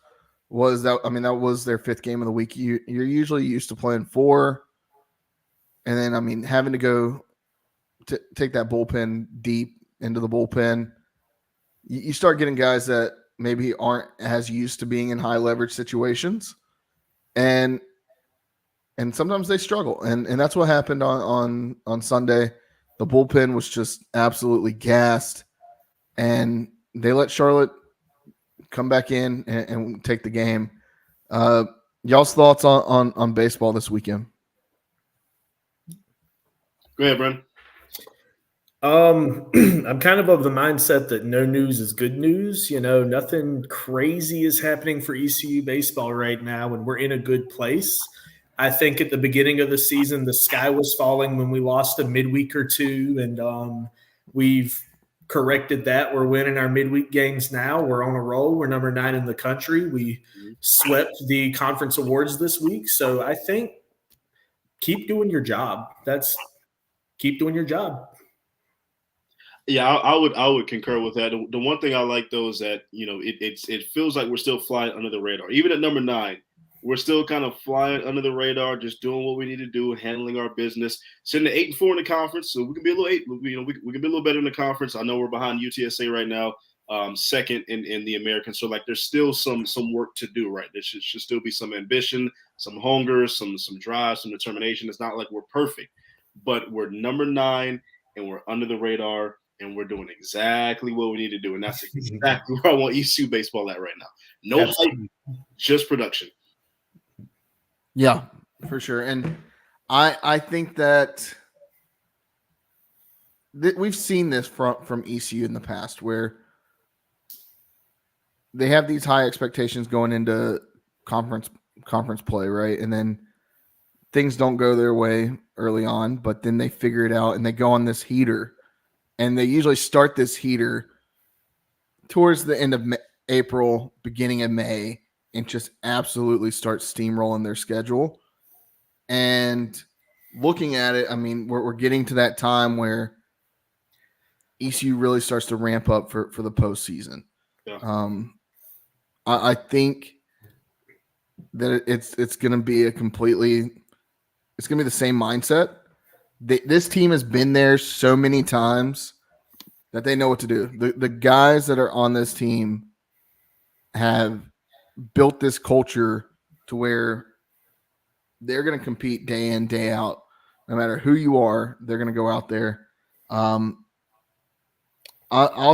was that was their 5th game of the week. You're usually used to playing 4. And then, having to go to take that bullpen deep into the bullpen, you start getting guys that maybe aren't as used to being in high leverage situations. And sometimes they struggle. And that's what happened on Sunday. The bullpen was just absolutely gassed. And they let Charlotte come back in and take the game. Y'all's thoughts on baseball this weekend? Go ahead, Bren. I'm kind of the mindset that no news is good news. Nothing crazy is happening for ECU baseball right now, and we're in a good place. I think at the beginning of the season, the sky was falling when we lost a midweek or 2, and we've corrected that. We're winning our midweek games now. We're on a roll. We're number 9 in the country. We swept the conference awards this week. So I think keep doing your job. Keep doing your job. Yeah, I would concur with that. The one thing I like though is that it feels like we're still flying under the radar. Even at number 9, we're still kind of flying under the radar, just doing what we need to do, handling our business. Sitting at 8-4 in the conference, so we can be a little 8. We can be a little better in the conference. I know we're behind UTSA right now, second in the American. So there's still some work to do. Right, there should still be some ambition, some hunger, some drive, some determination. It's not like we're perfect, but we're number 9 and we're under the radar. And we're doing exactly what we need to do. And that's exactly where I want ECU baseball at right now. No hype, just production. Yeah, for sure. And I think that we've seen this from ECU in the past where they have these high expectations going into conference play, right? And then things don't go their way early on, but then they figure it out and they go on this heater, and they usually start this heater towards the end of April, beginning of May, and just absolutely start steamrolling their schedule. And looking at it, I mean, we're getting to that time where ECU really starts to ramp up for the postseason. Yeah. I think that it's going to be it's going to be the same mindset. This team has been there so many times that they know what to do. The guys that are on this team have built this culture to where they're going to compete day in, day out. No matter who you are, they're going to go out there. I'll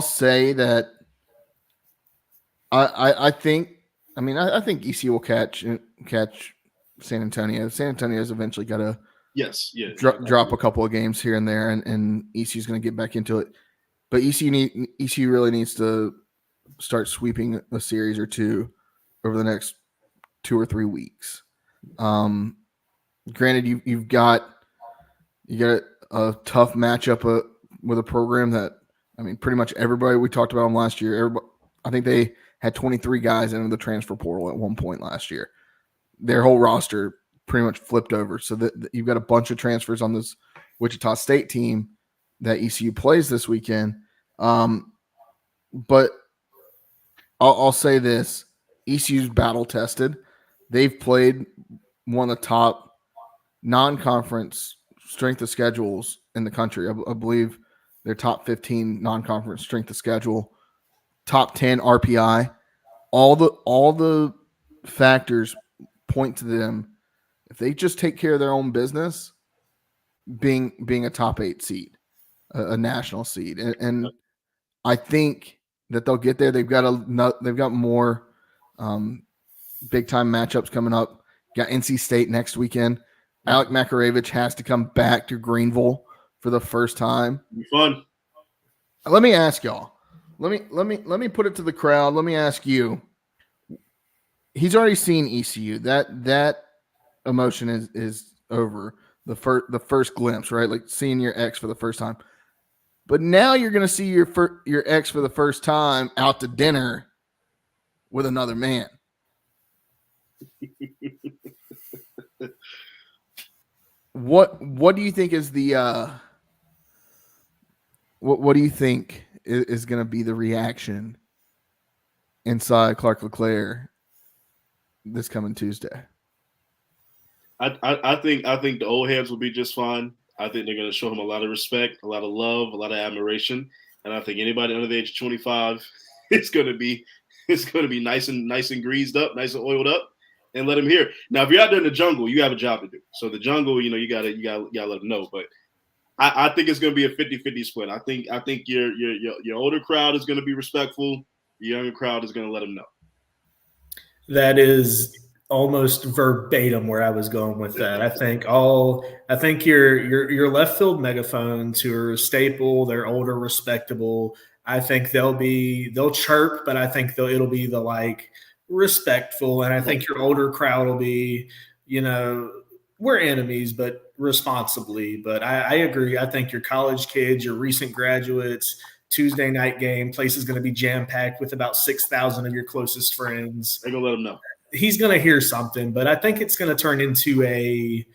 say that I think ECU will catch San Antonio. San Antonio's eventually got to drop a couple of games here and there, and ECU's going to get back into it. But ECU really needs to start sweeping a series or two over the next 2 or 3 weeks. Granted, you've got a tough matchup with a program that, I mean, pretty much everybody, we talked about them last year. I think they had 23 guys into the transfer portal at one point last year. Their whole roster pretty much flipped over. So that you've got a bunch of transfers on this Wichita State team that ECU plays this weekend. But I'll say this: ECU's battle tested. They've played one of the top non-conference strength of schedules in the country. I believe their top 15 non-conference strength of schedule, top 10 RPI. All the factors point to them, if they just take care of their own business, being a top 8 seed, a national seed, and I think that they'll get there. They've got more big time matchups coming up. Got NC State next weekend. Alec Makarevich has to come back to Greenville for the first time. Be fun. Let me ask y'all. Let me put it to the crowd. Let me ask you. He's already seen ECU. That emotion is over. The first glimpse, right? Like seeing your ex for the first time. But now you're going to see your ex for the first time out to dinner with another man. What do you think is the what do you think is going to be the reaction inside Clark LeClaire this coming Tuesday? I think the old heads will be just fine. I think they're going to show him a lot of respect, a lot of love, a lot of admiration, and I think anybody under the age of 25, it's going to be nice and greased up, nice and oiled up, and let him hear. Now, if you're out there in the jungle, you have a job to do. So the jungle, you gotta let them know. But I think it's going to be a 50-50 split. I think your older crowd is going to be respectful. Your younger crowd is going to let them know. That is almost verbatim where I was going with that. I think your left field megaphones who are a staple, they're older, respectable. I think they'll chirp, but I think it'll be the like respectful. And I think your older crowd will be, we're enemies, but responsibly. But I agree. I think your college kids, your recent graduates, Tuesday night game, place is going to be jam-packed with about 6,000 of your closest friends. They're going to let them know. He's going to hear something, but I think it's going to turn into a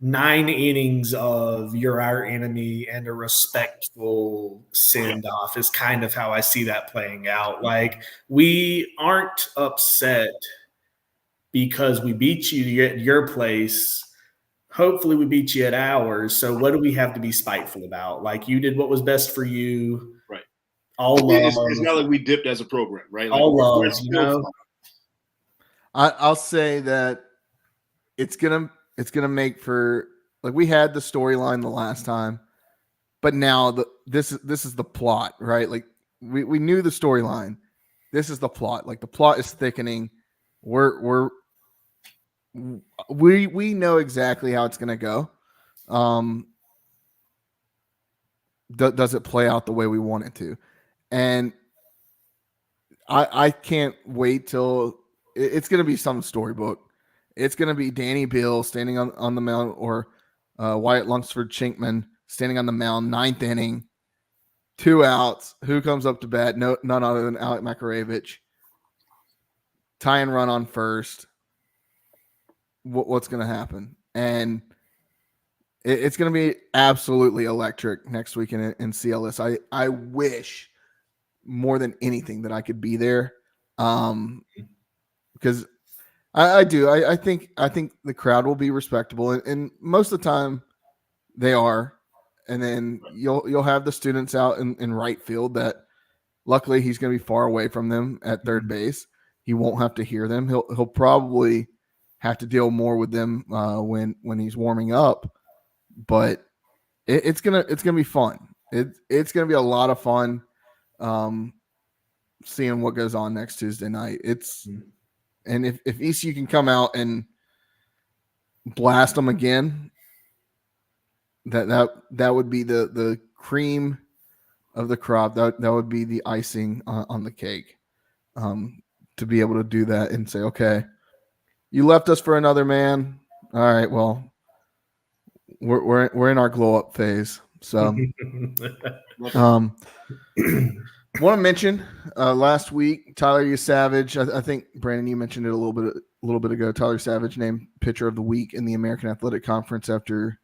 9 innings of you're our enemy and a respectful send-off is kind of how I see that playing out. Like, we aren't upset because we beat you at your place. Hopefully we beat you at ours. So what do we have to be spiteful about? Like, you did what was best for you. Right. All love. It's not like we dipped as a program, right? Like, all love, I'll say that it's gonna make for, like, we had the storyline the last time, but now this is the plot, right? Like we knew the storyline. This is the plot. Like, the plot is thickening. We know exactly how it's gonna go. Does it play out the way we want it to? And I can't wait till it's going to be some storybook. it's going to be Danny Bill standing on the mound, or Wyatt Lunsford-Chinkman standing on the mound, 9th inning, 2 outs. Who comes up to bat? No, none other than Alec Makaravich. Tying run on first. What's going to happen? And it's going to be absolutely electric next week in CLS. I wish more than anything that I could be there, because I do. I think the crowd will be respectable, and most of the time they are. And then you'll have the students out in right field that luckily he's going to be far away from them at third base. He won't have to hear them. He'll probably have to deal more with them when he's warming up, but it's gonna be fun. It's gonna be a lot of fun seeing what goes on next Tuesday night. And if ECU can come out and blast them again, that would be the cream of the crop. That would be the icing on the cake. To be able to do that and say, okay, you left us for another man. All right, well, we're in our glow up phase. So, want to mention last week Tyler Yesavage. I think Brandon, you mentioned it a little bit ago. Tyler Savage named Pitcher of the Week in the American Athletic Conference after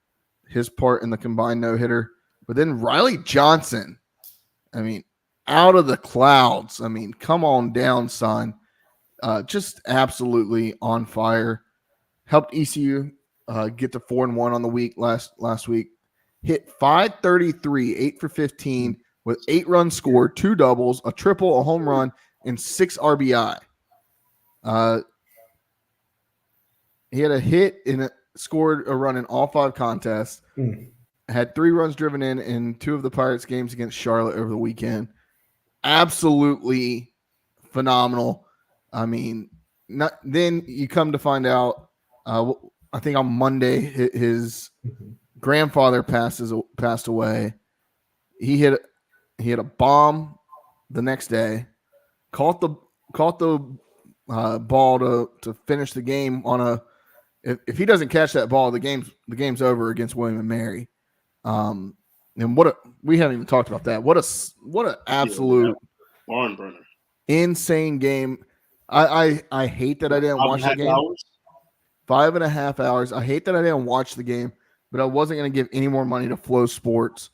his part in the combined no-hitter. But then Riley Johnson, I mean, out of the clouds. I mean, come on down, son. Just absolutely on fire. Helped ECU get to 4-1 on the week last week. Hit .533, 8 for 15 with 8 runs scored, 2 doubles, a triple, a home run, and 6 RBI. He had a hit and scored a run in all 5 contests. Had 3 runs driven in 2 of the Pirates games against Charlotte over the weekend. Absolutely phenomenal. I mean, then you come to find out, I think on Monday, his grandfather passed away. He hit a bomb the next day, caught the ball to finish the game on a. If he doesn't catch that ball, the game's over against William and Mary. And we haven't even talked about that. What an absolute barn burner, insane game. I hate that I didn't watch the game. 5.5 hours. I hate that I didn't watch the game, but I wasn't going to give any more money to Flow Sports.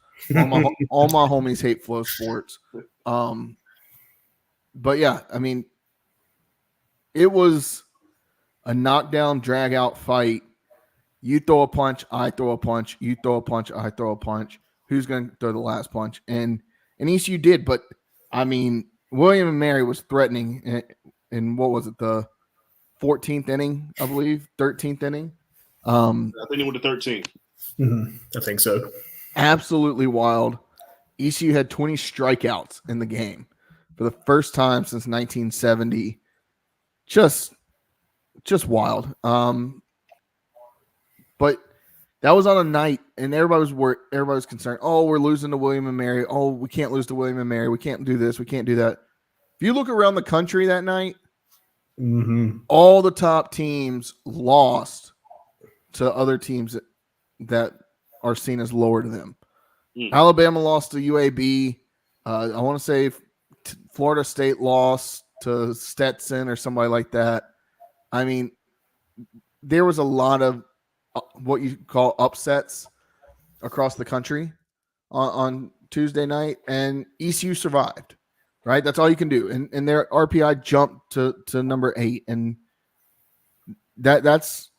All my homies hate Flow Sports. But yeah, I mean, it was a knockdown, drag out fight. You throw a punch, I throw a punch. You throw a punch, I throw a punch. Who's going to throw the last punch? And ECU did, but I mean, William and Mary was threatening in what was it, the 14th inning, I believe, 13th inning. I think it went to 13. I think so. Absolutely wild. ECU had 20 strikeouts in the game for the first time since 1970. Just wild. But that was on a night, and everybody was concerned. Oh, we're losing to William and Mary. Oh, we can't lose to William and Mary. We can't do this. We can't do that. If you look around the country that night, all the top teams lost to other teams that are seen as lower to them. Alabama lost to UAB. I want to say Florida State lost to Stetson or somebody like that. I mean, there was a lot of what you call upsets across the country on Tuesday night, and ECU survived, right? That's all you can do. And their RPI jumped to number 8, and that's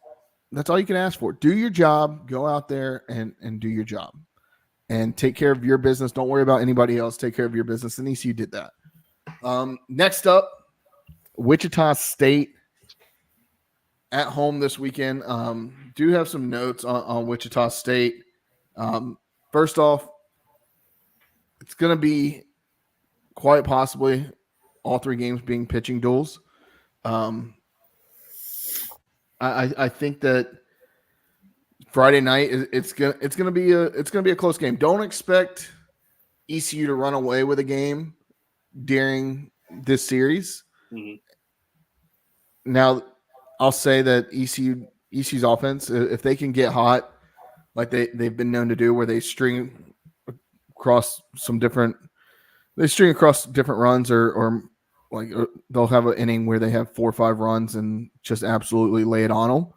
all you can ask for. Do your job, go out there and do your job and take care of your business. Don't worry about anybody else. Take care of your business. And ECU did that. Next up, Wichita State at home this weekend. Do have some notes on Wichita State. First off, it's going to be quite possibly all 3 games being pitching duels. I think that Friday night it's gonna be a close game. Don't expect ECU to run away with a game during this series. Now, I'll say that ECU's offense, if they can get hot, like they've been known to do, where they string across different runs, or like they'll have an inning where they have 4 or 5 runs and just absolutely lay it on them.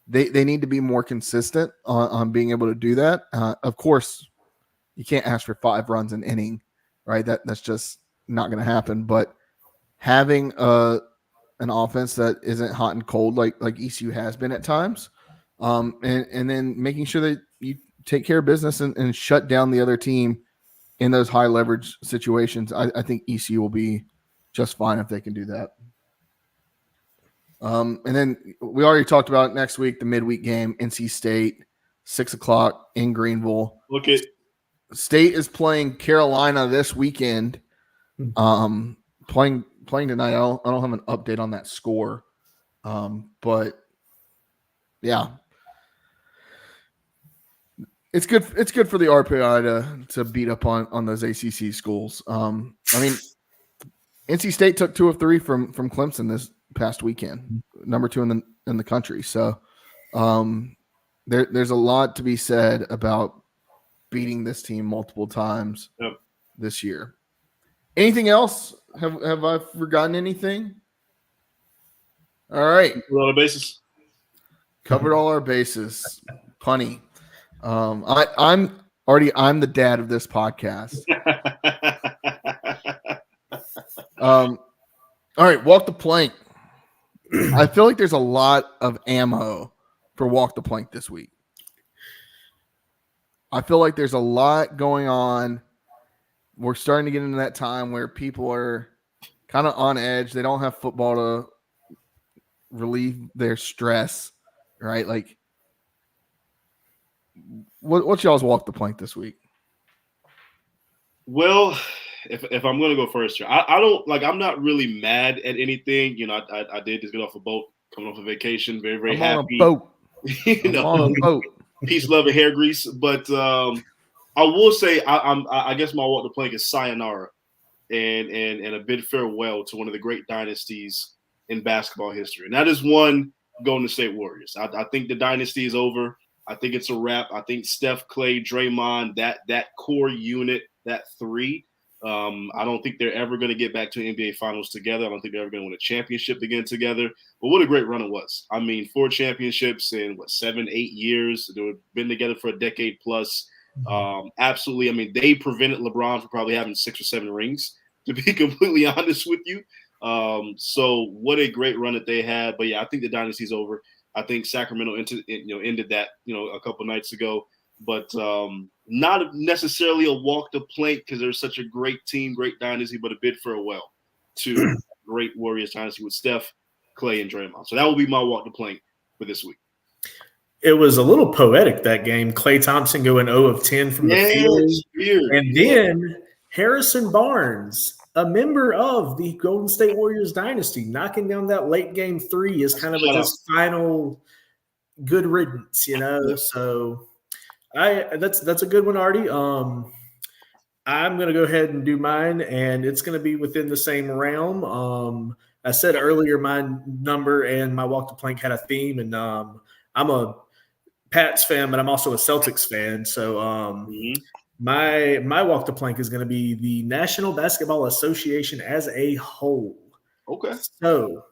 They need to be more consistent on being able to do that. Of course, you can't ask for 5 runs an inning, right? That's just not going to happen. But having an offense that isn't hot and cold like ECU has been at times, and then making sure that you take care of business and shut down the other team in those high leverage situations, I think ECU will be just fine if they can do that. And then we already talked about next week, the midweek game, NC State, 6:00 in Greenville. Look at State is playing Carolina this weekend. Playing tonight. I don't have an update on that score. But yeah. It's good for the RPI to beat up on those ACC schools. I mean, NC State took 2 of 3 from Clemson this past weekend, number 2 in the country. So there's a lot to be said about beating this team multiple times this year. Anything else? Have I forgotten anything? All right. Covered all the bases. Covered all our bases. Punny. I'm the dad of this podcast. All right, walk the plank. I feel like there's a lot of ammo for walk the plank this week. I feel like there's a lot going on. We're starting to get into that time where people are kind of on edge. They don't have football to relieve their stress, right? Like, what's y'all's walk the plank this week? Well, if I'm going to go first here, I don't like. I'm not really mad at anything. You know, I did just get off a boat, coming off a vacation, very very happy. On a boat. On a boat. Peace, love, and hair grease. But I will say, I guess my walk the plank is sayonara, and a bid farewell to one of the great dynasties in basketball history, and that is one Golden State Warriors. I think the dynasty is over. I think it's a wrap. I think Steph, Clay, Draymond, that core unit, that 3. I don't think they're ever going to get back to NBA Finals together. I don't think they're ever going to win a championship again together. But what a great run it was. I mean, 4 championships in 7, 8 years. They've been together for a decade plus. Absolutely. I mean, they prevented LeBron from probably having 6 or 7 rings, to be completely honest with you. So what a great run that they had. But yeah, I think the dynasty's over. I think Sacramento ended that, a couple nights ago, but not necessarily a walk the plank because they're such a great team, great dynasty, but a bid farewell to great Warriors dynasty with Steph, Clay, and Draymond. So that will be my walk the plank for this week. It was a little poetic, that game. Klay Thompson going 0 of 10 from the field. And then Harrison Barnes, a member of the Golden State Warriors dynasty, knocking down that late game 3 is kind of his final good riddance, So that's a good one, Artie. I'm going to go ahead and do mine, and it's going to be within the same realm. I said earlier my number and my walk the plank had a theme, and I'm a Pats fan, but I'm also a Celtics fan. So my walk the plank is going to be the National Basketball Association as a whole. Okay. So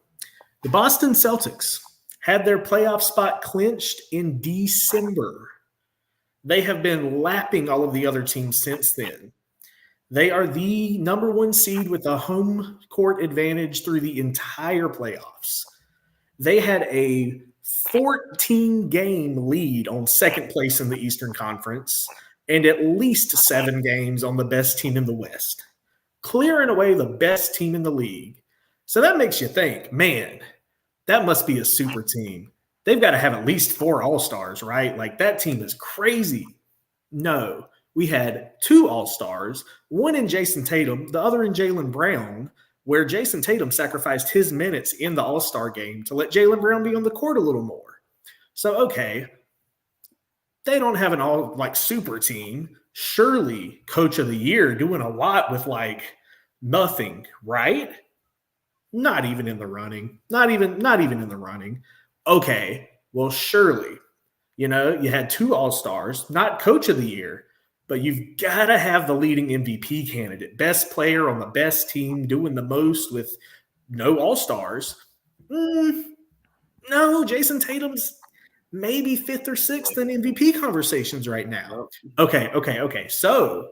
the Boston Celtics had their playoff spot clinched in December. They have been lapping all of the other teams since then. They are the number 1 seed with a home court advantage through the entire playoffs. They had a 14-game lead on second place in the Eastern Conference and at least 7 games on the best team in the West, clearing away the best team in the league. So that makes you think, man, that must be a super team. They've got to have at least 4 All-Stars, right? Like, that team is crazy. No, we had 2 All-Stars, one in Jason Tatum, the other in Jaylen Brown, where Jason Tatum sacrificed his minutes in the All-Star game to let Jaylen Brown be on the court a little more. So, okay, they don't have an super team. Surely Coach of the Year doing a lot with nothing, right? Not even in the running. Not even in the running. Okay, well, surely, you had 2 All-Stars, not Coach of the Year, but you've got to have the leading MVP candidate, best player on the best team, doing the most with no All-Stars. No, Jason Tatum's maybe 5th or 6th in MVP conversations right now. Okay. So,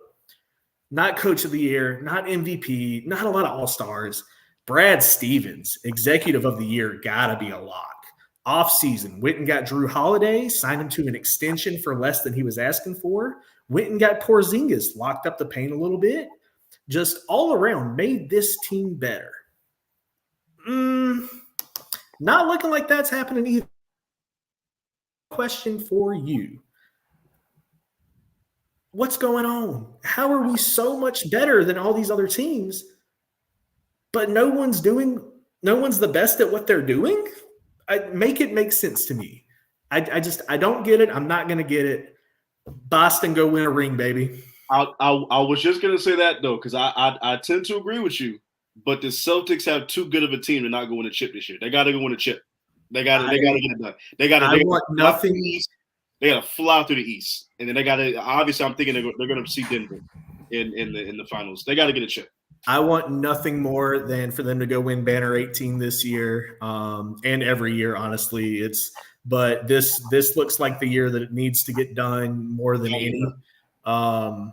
not Coach of the Year, not MVP, not a lot of All-Stars. Brad Stevens, Executive of the Year, gotta be a lock. Off-season, went and got Drew Holiday, signed him to an extension for less than he was asking for. Went and got Porzingis, locked up the paint a little bit. Just all around made this team better. Not looking like that's happening either. Question for you. What's going on? How are we so much better than all these other teams, but no one's the best at what they're doing? Make it make sense to me. I don't get it. I'm not going to get it. Boston, go win a ring, baby. I was just going to say that, though, because I tend to agree with you, but the Celtics have too good of a team to not go win a chip this year. They got to go win a chip. They got to get it done. They want nothing. They got to fly through the East, and then they got to. Obviously, I'm thinking they're going to see Denver in the finals. They got to get a chip. I want nothing more than for them to go win Banner 18 this year, and every year. Honestly, but this looks like the year that it needs to get done more than any. But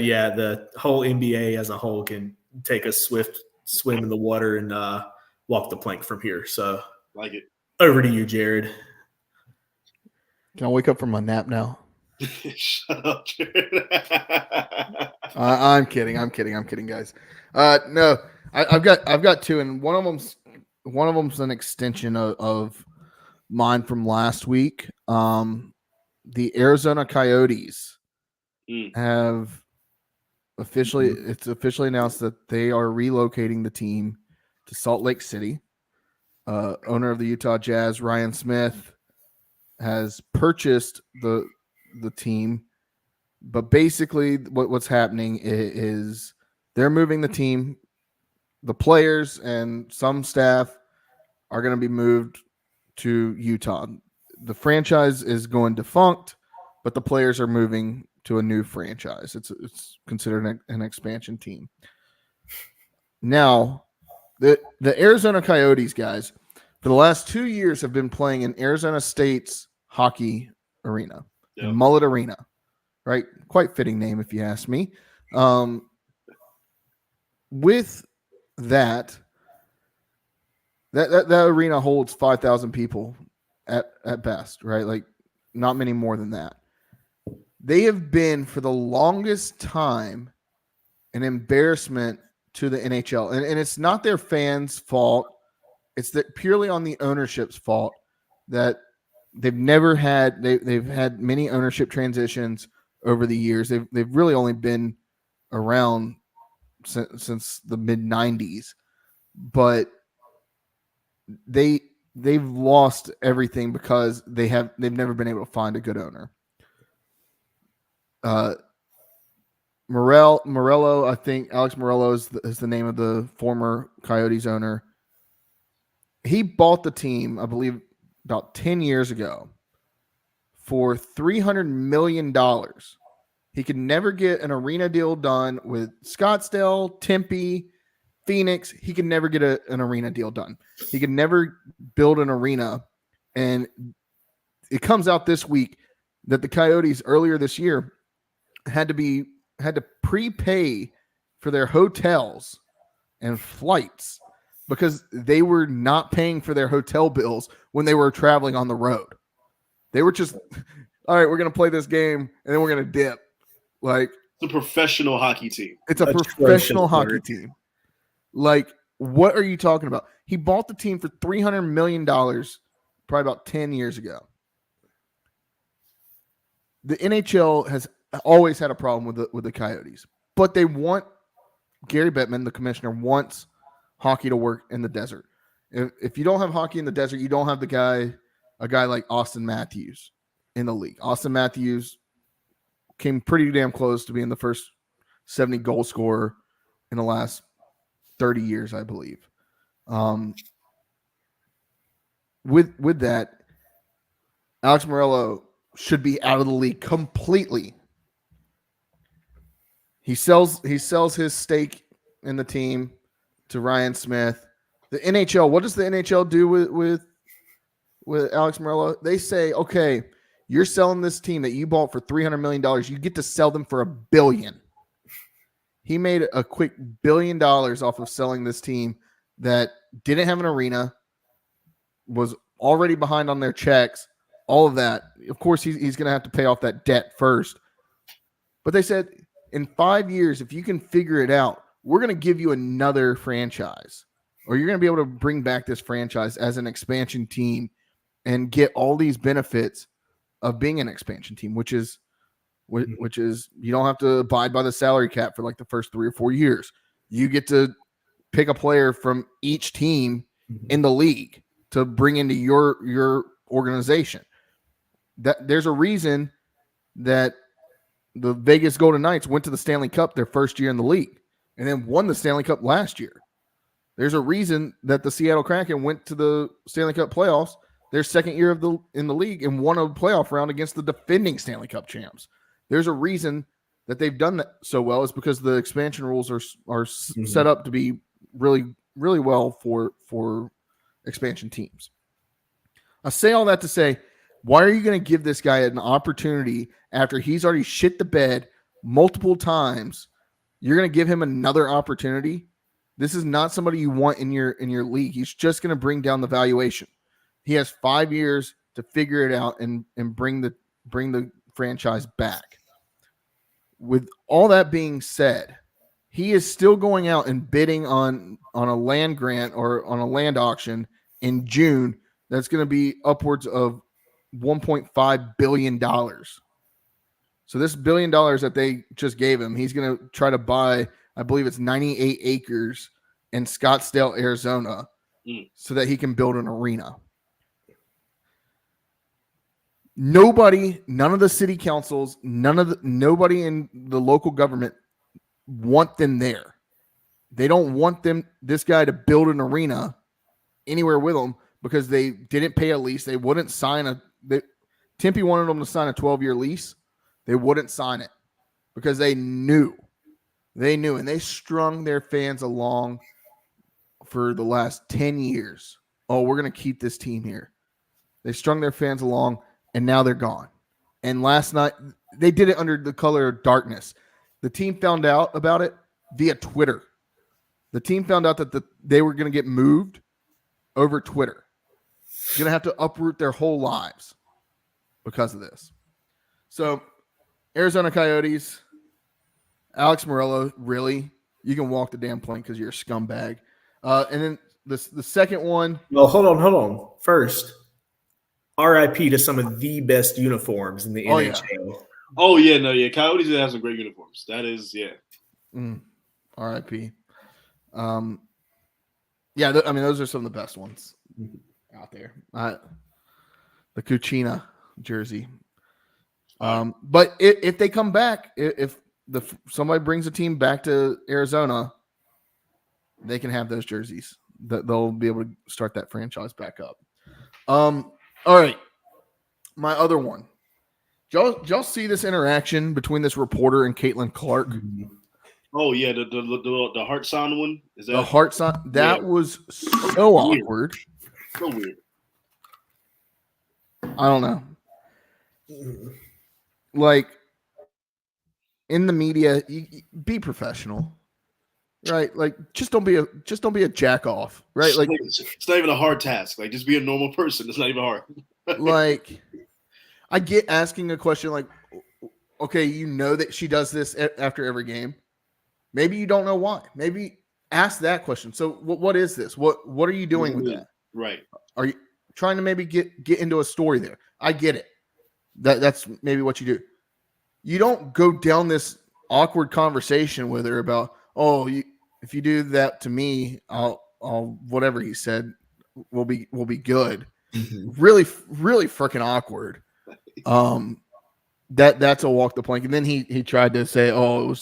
yeah, the whole NBA as a whole can take a swift swim in the water and walk the plank from here. So, like it. Over to you, Jared. Can I wake up from my nap now? Shut up, Jared. I'm kidding, guys. No, I've got 2, and one of them's an extension of mine from last week. The Arizona Coyotes have officially announced that they are relocating the team to Salt Lake City. Owner of the Utah Jazz, Ryan Smith, has purchased the team, but basically what's happening is they're moving the team. The players and some staff are going to be moved to Utah. The franchise is going defunct, but the players are moving to a new franchise. It's considered an expansion team. Now, the Arizona Coyotes guys, for the last 2 years, have been playing in Arizona State's hockey arena, Mullet Arena, right? Quite fitting name, if you ask me. With that arena holds 5,000 people at best, right? Like not many more than that. They have been for the longest time an embarrassment to the NHL, and it's not their fans' fault. It's purely on the ownership's fault that they've had many ownership transitions over the years. They've really only been around since the mid 90s, but they've lost everything because they've never been able to find a good owner. Morello, I think Alex Morello is the name of the former Coyotes owner. He bought the team, I believe, about 10 years ago for $300 million. He could never get an arena deal done with Scottsdale, Tempe, Phoenix. He could never get an arena deal done. He could never build an arena. And it comes out this week that the Coyotes earlier this year had to prepay for their hotels and flights because they were not paying for their hotel bills when they were traveling on the road. They were just, all right, we're going to play this game and then we're going to dip. Like, it's a professional hockey team. It's a professional hockey team. Like, what are you talking about? He bought the team for $300 million probably about 10 years ago. The NHL has always had a problem with the Coyotes, but they want Gary Bettman, the commissioner, wants hockey to work in the desert. If you don't have hockey in the desert, you don't have a guy like Austin Matthews in the league. Austin Matthews came pretty damn close to being the first 70 goal scorer in the last 30 years, I believe. With that, Alex Morello should be out of the league completely. He sells his stake in the team to Ryan Smith. The NHL, what does the NHL do with Alex Morello? They say, okay, you're selling this team that you bought for $300 million. You get to sell them for $1 billion. He made a quick $1 billion off of selling this team that didn't have an arena, was already behind on their checks, all of that. Of course, he's going to have to pay off that debt first. But they said, in 5 years, if you can figure it out, we're going to give you another franchise, or you're going to be able to bring back this franchise as an expansion team and get all these benefits of being an expansion team, which is you don't have to abide by the salary cap for like the first 3 or 4 years. You get to pick a player from each team in the league to bring into your organization. That there's a reason that the Vegas Golden Knights went to the Stanley Cup their first year in the league and then won the Stanley Cup last year. There's a reason that the Seattle Kraken went to the Stanley Cup playoffs their second year in the league and won a playoff round against the defending Stanley Cup champs. There's a reason that they've done that so well, is because the expansion rules are set up to be really, really well for expansion teams. I say all that to say, why are you going to give this guy an opportunity after he's already shit the bed multiple times? You're going to give him another opportunity. This is not somebody you want in your league. He's just going to bring down the valuation. He has 5 years to figure it out and bring the franchise back. With all that being said, he is still going out and bidding on a land grant or on a land auction in June that's going to be upwards of $1.5 billion. So this $1 billion that they just gave him, he's going to try to buy, I believe it's 98 acres in Scottsdale, Arizona, so that he can build an arena. Nobody, none of the city councils, nobody in the local government want them there. They don't want this guy to build an arena anywhere with them because they didn't pay a lease. They wouldn't sign Tempe wanted them to sign a 12-year lease. They wouldn't sign it because they knew, and they strung their fans along for the last 10 years. Oh, we're going to keep this team here. They strung their fans along, and now they're gone. And last night, they did it under the color of darkness. The team found out about it via Twitter. The team found out that they were going to get moved over Twitter. Going to have to uproot their whole lives because of this. So, Arizona Coyotes, Alex Morello, really? You can walk the damn plank because you're a scumbag. And then the second one. Well, hold on. First, RIP to some of the best uniforms in the NHL. Yeah. Oh, yeah. Coyotes have some great uniforms. That is, yeah. RIP. Yeah, those are some of the best ones out there. The Kuchina jersey. But if they come back, if somebody brings a team back to Arizona, they can have those jerseys. They'll be able to start that franchise back up. All right. My other one. Did y'all see this interaction between this reporter and Caitlin Clark? Oh, yeah. The heart sign one? Is that the heart sign? That was so awkward. So weird. I don't know. Like, in the media, be professional. Right, like just don't be a jack off, right? Like it's not even a hard task. Like just be a normal person. It's not even hard. Like I get asking a question like, okay, you know that she does this after every game. Maybe you don't know why. Maybe ask that question. So what is this? What are you doing with that? Right. Are you trying to maybe get into a story there? I get it. That's maybe what you do. You don't go down this awkward conversation with her about, oh, if you do that to me, I'll whatever he said will be good. Really, really freaking awkward. That's a walk the plank. And then he tried to say, oh,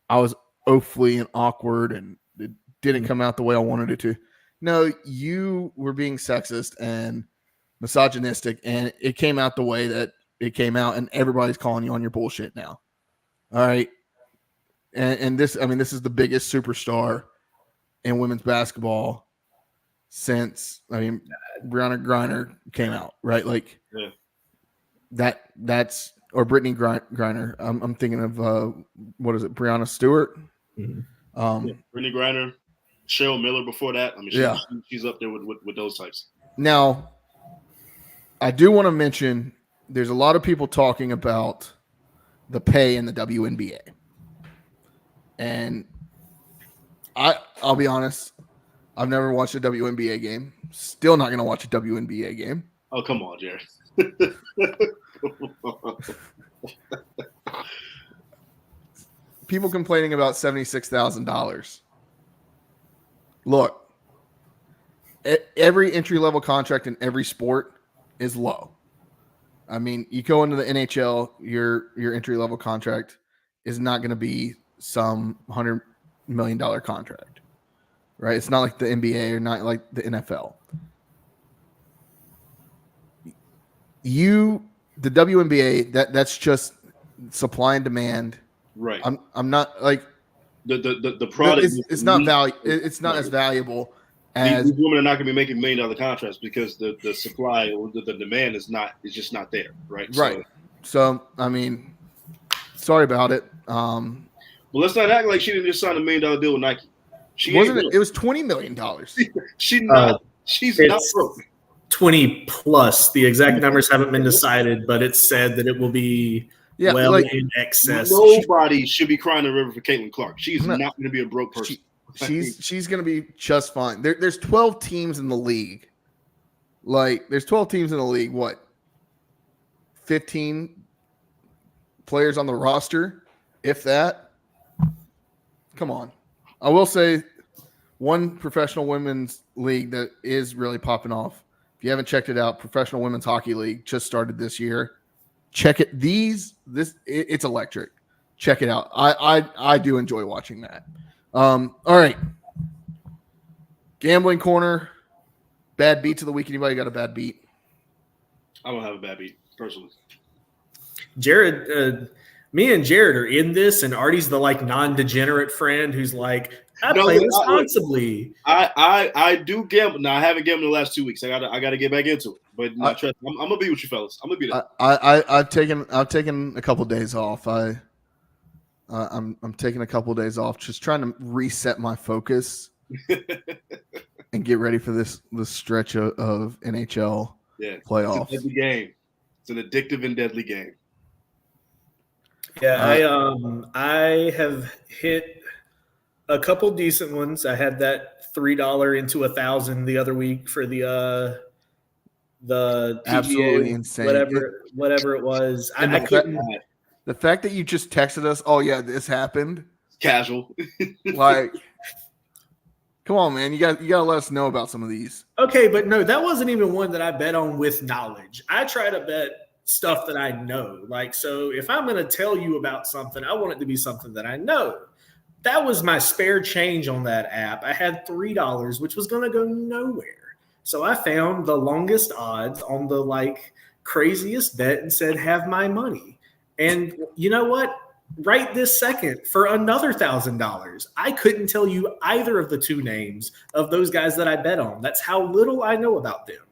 I was awfully and awkward and didn't come out the way I wanted it to. No, you were being sexist and misogynistic, and it came out the way that it came out, and everybody's calling you on your bullshit now. All right. And this is the biggest superstar in women's basketball since, Brianna Griner came out, right? Like that's or Brittany Griner. I'm thinking of what is it, Brianna Stewart? Mm-hmm. Brittany Griner, Cheryl Miller before that. She's up there with those types. Now, I do want to mention there's a lot of people talking about the pay in the WNBA. And I'll be honest, I've never watched a WNBA game. Still not going to watch a WNBA game. Oh, come on, Jared. People complaining about $76,000. Look, every entry-level contract in every sport is low. I mean, you go into the NHL, your entry-level contract is not going to be some $100 million contract, right? It's not like the NBA or not like the NFL. The WNBA, that's just supply and demand. Right. I'm not like the product. It's not value. It's not as valuable as these women are not going to be making $1 million contracts because the supply or the demand is just not there. Right. Right. So sorry about it. Well, let's not act like she didn't just sign $1 million deal with Nike. It was $20 million. She's not broke. 20 plus. The exact numbers haven't been decided, but it's said that it will be in excess. Nobody should be crying the river for Caitlin Clark. She's not going to be a broke person. She's going to be just fine. There's 12 teams in the league. Like, there's 12 teams in the league. What? 15 players on the roster, if that. Come on. I will say one professional women's league that is really popping off. If you haven't checked it out, Professional Women's Hockey League just started this year. Check it. It's electric. Check it out. I do enjoy watching that. All right. Gambling corner. Bad beats of the week. Anybody got a bad beat? I don't have a bad beat, personally. Jared, me and Jared are in this, and Artie's the non-degenerate friend who's like, I play responsibly. I do gamble. Now I haven't gambled in the last 2 weeks. I gotta get back into it. But I'm gonna be with you fellas. I'm gonna be there. I've taken a couple of days off. I'm taking a couple of days off, just trying to reset my focus and get ready for this stretch of NHL playoffs. It's a deadly game. It's an addictive and deadly game. Yeah, I have hit a couple decent ones. I had that $3 into 1,000 the other week for the TGA, absolutely insane, whatever it was. The fact that you just texted us, oh yeah, this happened, casual. Like, come on, man, you got to let us know about some of these. Okay, but no, that wasn't even one that I bet on with knowledge. I try to bet stuff that I know. So if I'm going to tell you about something, I want it to be something that I know. That was my spare change on that app. I had $3, which was going to go nowhere. So I found the longest odds on the craziest bet and said, have my money. And you know what? Right this second, for another $1,000, I couldn't tell you either of the two names of those guys that I bet on. That's how little I know about them.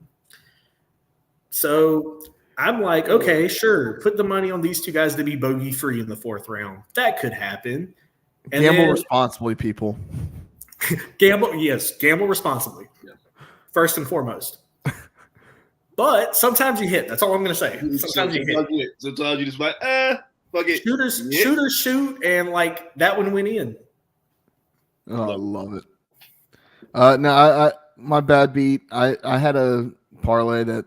So I'm like, okay, sure. Put the money on these two guys to be bogey free in the fourth round. That could happen. And gamble responsibly, people. Gamble responsibly. Yeah. First and foremost. But sometimes you hit. That's all I'm going to say. Sometimes you hit. Sometimes you just like, fuck it. Shooters shoot, and that one went in. Oh, I love it. No, my bad beat. I had a parlay that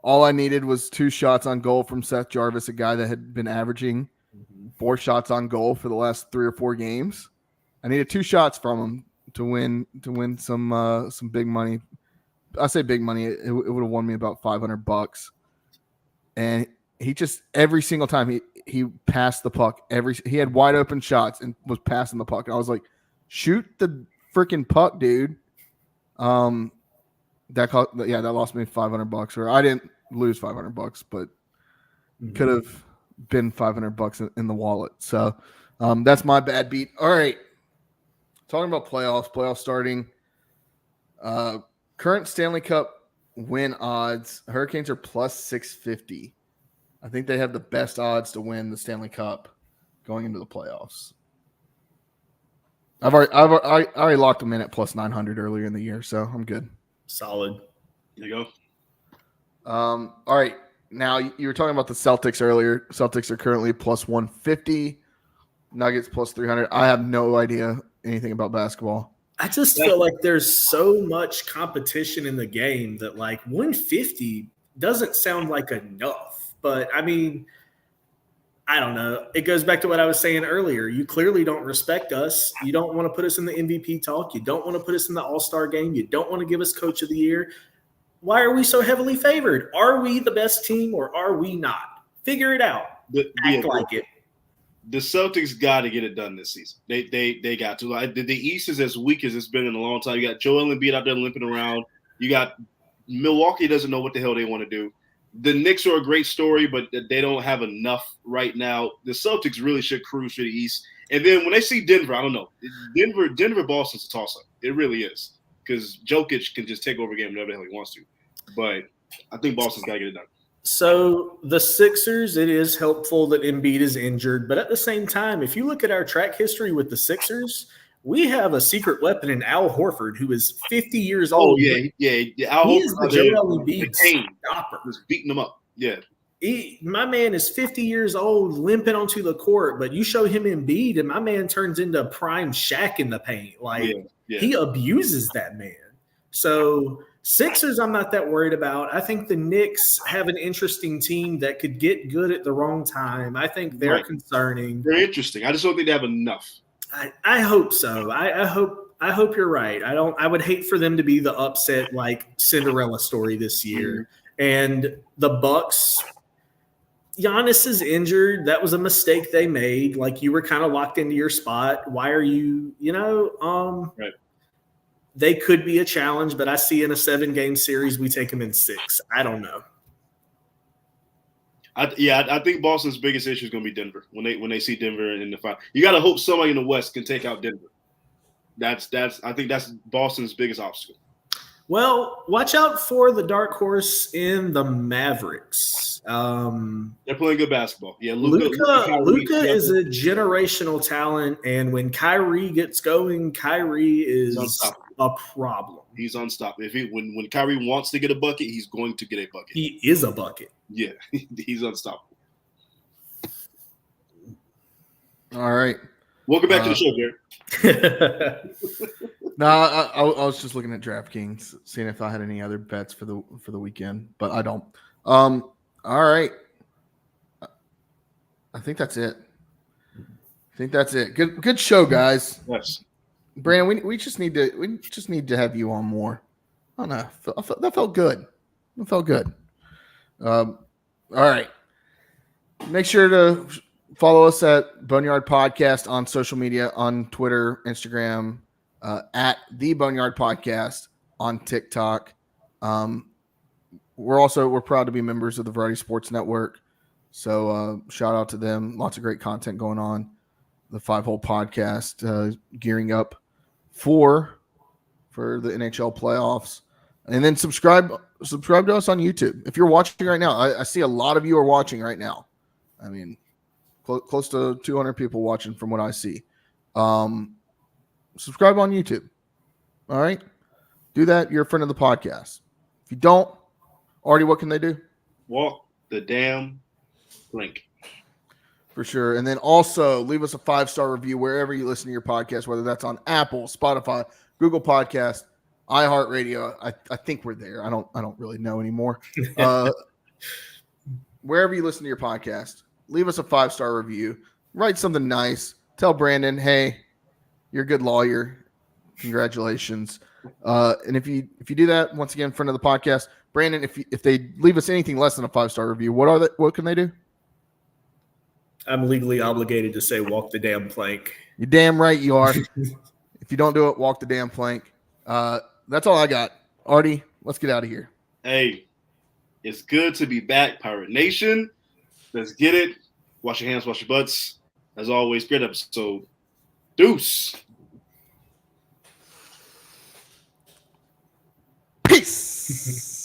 all I needed was 2 shots on goal from Seth Jarvis, a guy that had been averaging 4 shots on goal for the last 3 or 4 games. I needed 2 shots from him to win some big money. I say big money. It would have won me about $500. And he just every single time he passed the puck. He had wide open shots and was passing the puck. And I was like, shoot the freaking puck, dude. That lost me $500, or I didn't lose $500, but could have been $500 in the wallet. So that's my bad beat. All right, talking about playoffs starting. Current Stanley Cup win odds: Hurricanes are plus 650. I think they have the best odds to win the Stanley Cup going into the playoffs. I already locked them in at plus 900 earlier in the year, so I'm good. Solid. There you go. All right. Now, you were talking about the Celtics earlier. Celtics are currently plus 150. Nuggets plus 300. I have no idea anything about basketball. I just feel like there's so much competition in the game that, like, 150 doesn't sound like enough. But, I mean, I don't know. It goes back to what I was saying earlier. You clearly don't respect us. You don't want to put us in the MVP talk. You don't want to put us in the All-Star game. You don't want to give us Coach of the Year. Why are we so heavily favored? Are we the best team or are we not? Figure it out. Act like it. The Celtics got to get it done this season. They got to. Like, the East is as weak as it's been in a long time. You got Joel Embiid out there limping around. You got Milwaukee doesn't know what the hell they want to do. The Knicks are a great story, but they don't have enough right now. The Celtics really should cruise to the East. And then when they see Denver, I don't know. Denver, Boston's a toss-up. It really is. Because Jokic can just take over a game whenever the hell he wants to. But I think Boston's got to get it done. So the Sixers, it is helpful that Embiid is injured. But at the same time, if you look at our track history with the Sixers, we have a secret weapon in Al Horford, who is 50 years old. Oh, yeah. Al He is Horford, the Joel Embiid stopper. was beating him up. Yeah. My man is 50 years old, limping onto the court, but you show him Embiid, and my man turns into prime Shaq in the paint. Like, he abuses that man. So Sixers, I'm not that worried about. I think the Knicks have an interesting team that could get good at the wrong time. I think they're concerning. They're interesting. I just don't think they have enough. I hope so. I hope you're right. I would hate for them to be the upset, like, Cinderella story this year. And the Bucks, Giannis is injured. That was a mistake they made. Like, you were kind of locked into your spot. Why are you, right. They could be a challenge, but I see in a 7-game series we take them in 6. I don't know. I think Boston's biggest issue is going to be Denver when they see Denver in the final. You got to hope somebody in the West can take out Denver. I think that's Boston's biggest obstacle. Well, watch out for the dark horse in the Mavericks. They're playing good basketball. Yeah, Luka is a generational talent, and when Kyrie gets going, Kyrie is a problem. He's unstoppable. When Kyrie wants to get a bucket, he's going to get a bucket. He is a bucket. Yeah, he's unstoppable. All right. Welcome back to the show, Jared. No, I was just looking at DraftKings, seeing if I had any other bets for the weekend, but I don't. All right. I think that's it. Good show, guys. Yes. Brandon, we just need to have you on more. I don't know. That felt good. It felt good. All right. Make sure to follow us at Boneyard Podcast on social media, on Twitter, Instagram, at the Boneyard Podcast on TikTok. We're proud to be members of the Variety Sports Network. So shout out to them. Lots of great content going on. The 5-Hole Podcast gearing up for the NHL playoffs. And then subscribe to us on YouTube. If you're watching right now, I see a lot of you are watching right now. I mean, close to 200 people watching from what I see. Subscribe on YouTube. All right? Do that. You're a friend of the podcast. If you don't, Artie, what can they do? Walk the damn link. For sure. And then also leave us a 5-star review wherever you listen to your podcast, whether that's on Apple, Spotify, Google Podcast, iHeartRadio. I think we're there. I don't really know anymore. Wherever you listen to your podcast, leave us a 5-star review. Write something nice. Tell Brandon, hey, you're a good lawyer. Congratulations. And if you do that, once again, friend of the podcast, Brandon, if they leave us anything less than a 5-star review, what can they do? I'm legally obligated to say walk the damn plank. You're damn right you are. If you don't do it, walk the damn plank. That's all I got. Artie, let's get out of here. Hey, it's good to be back, Pirate Nation. Let's get it. Wash your hands, wash your butts. As always, great episode. Deuce. Peace.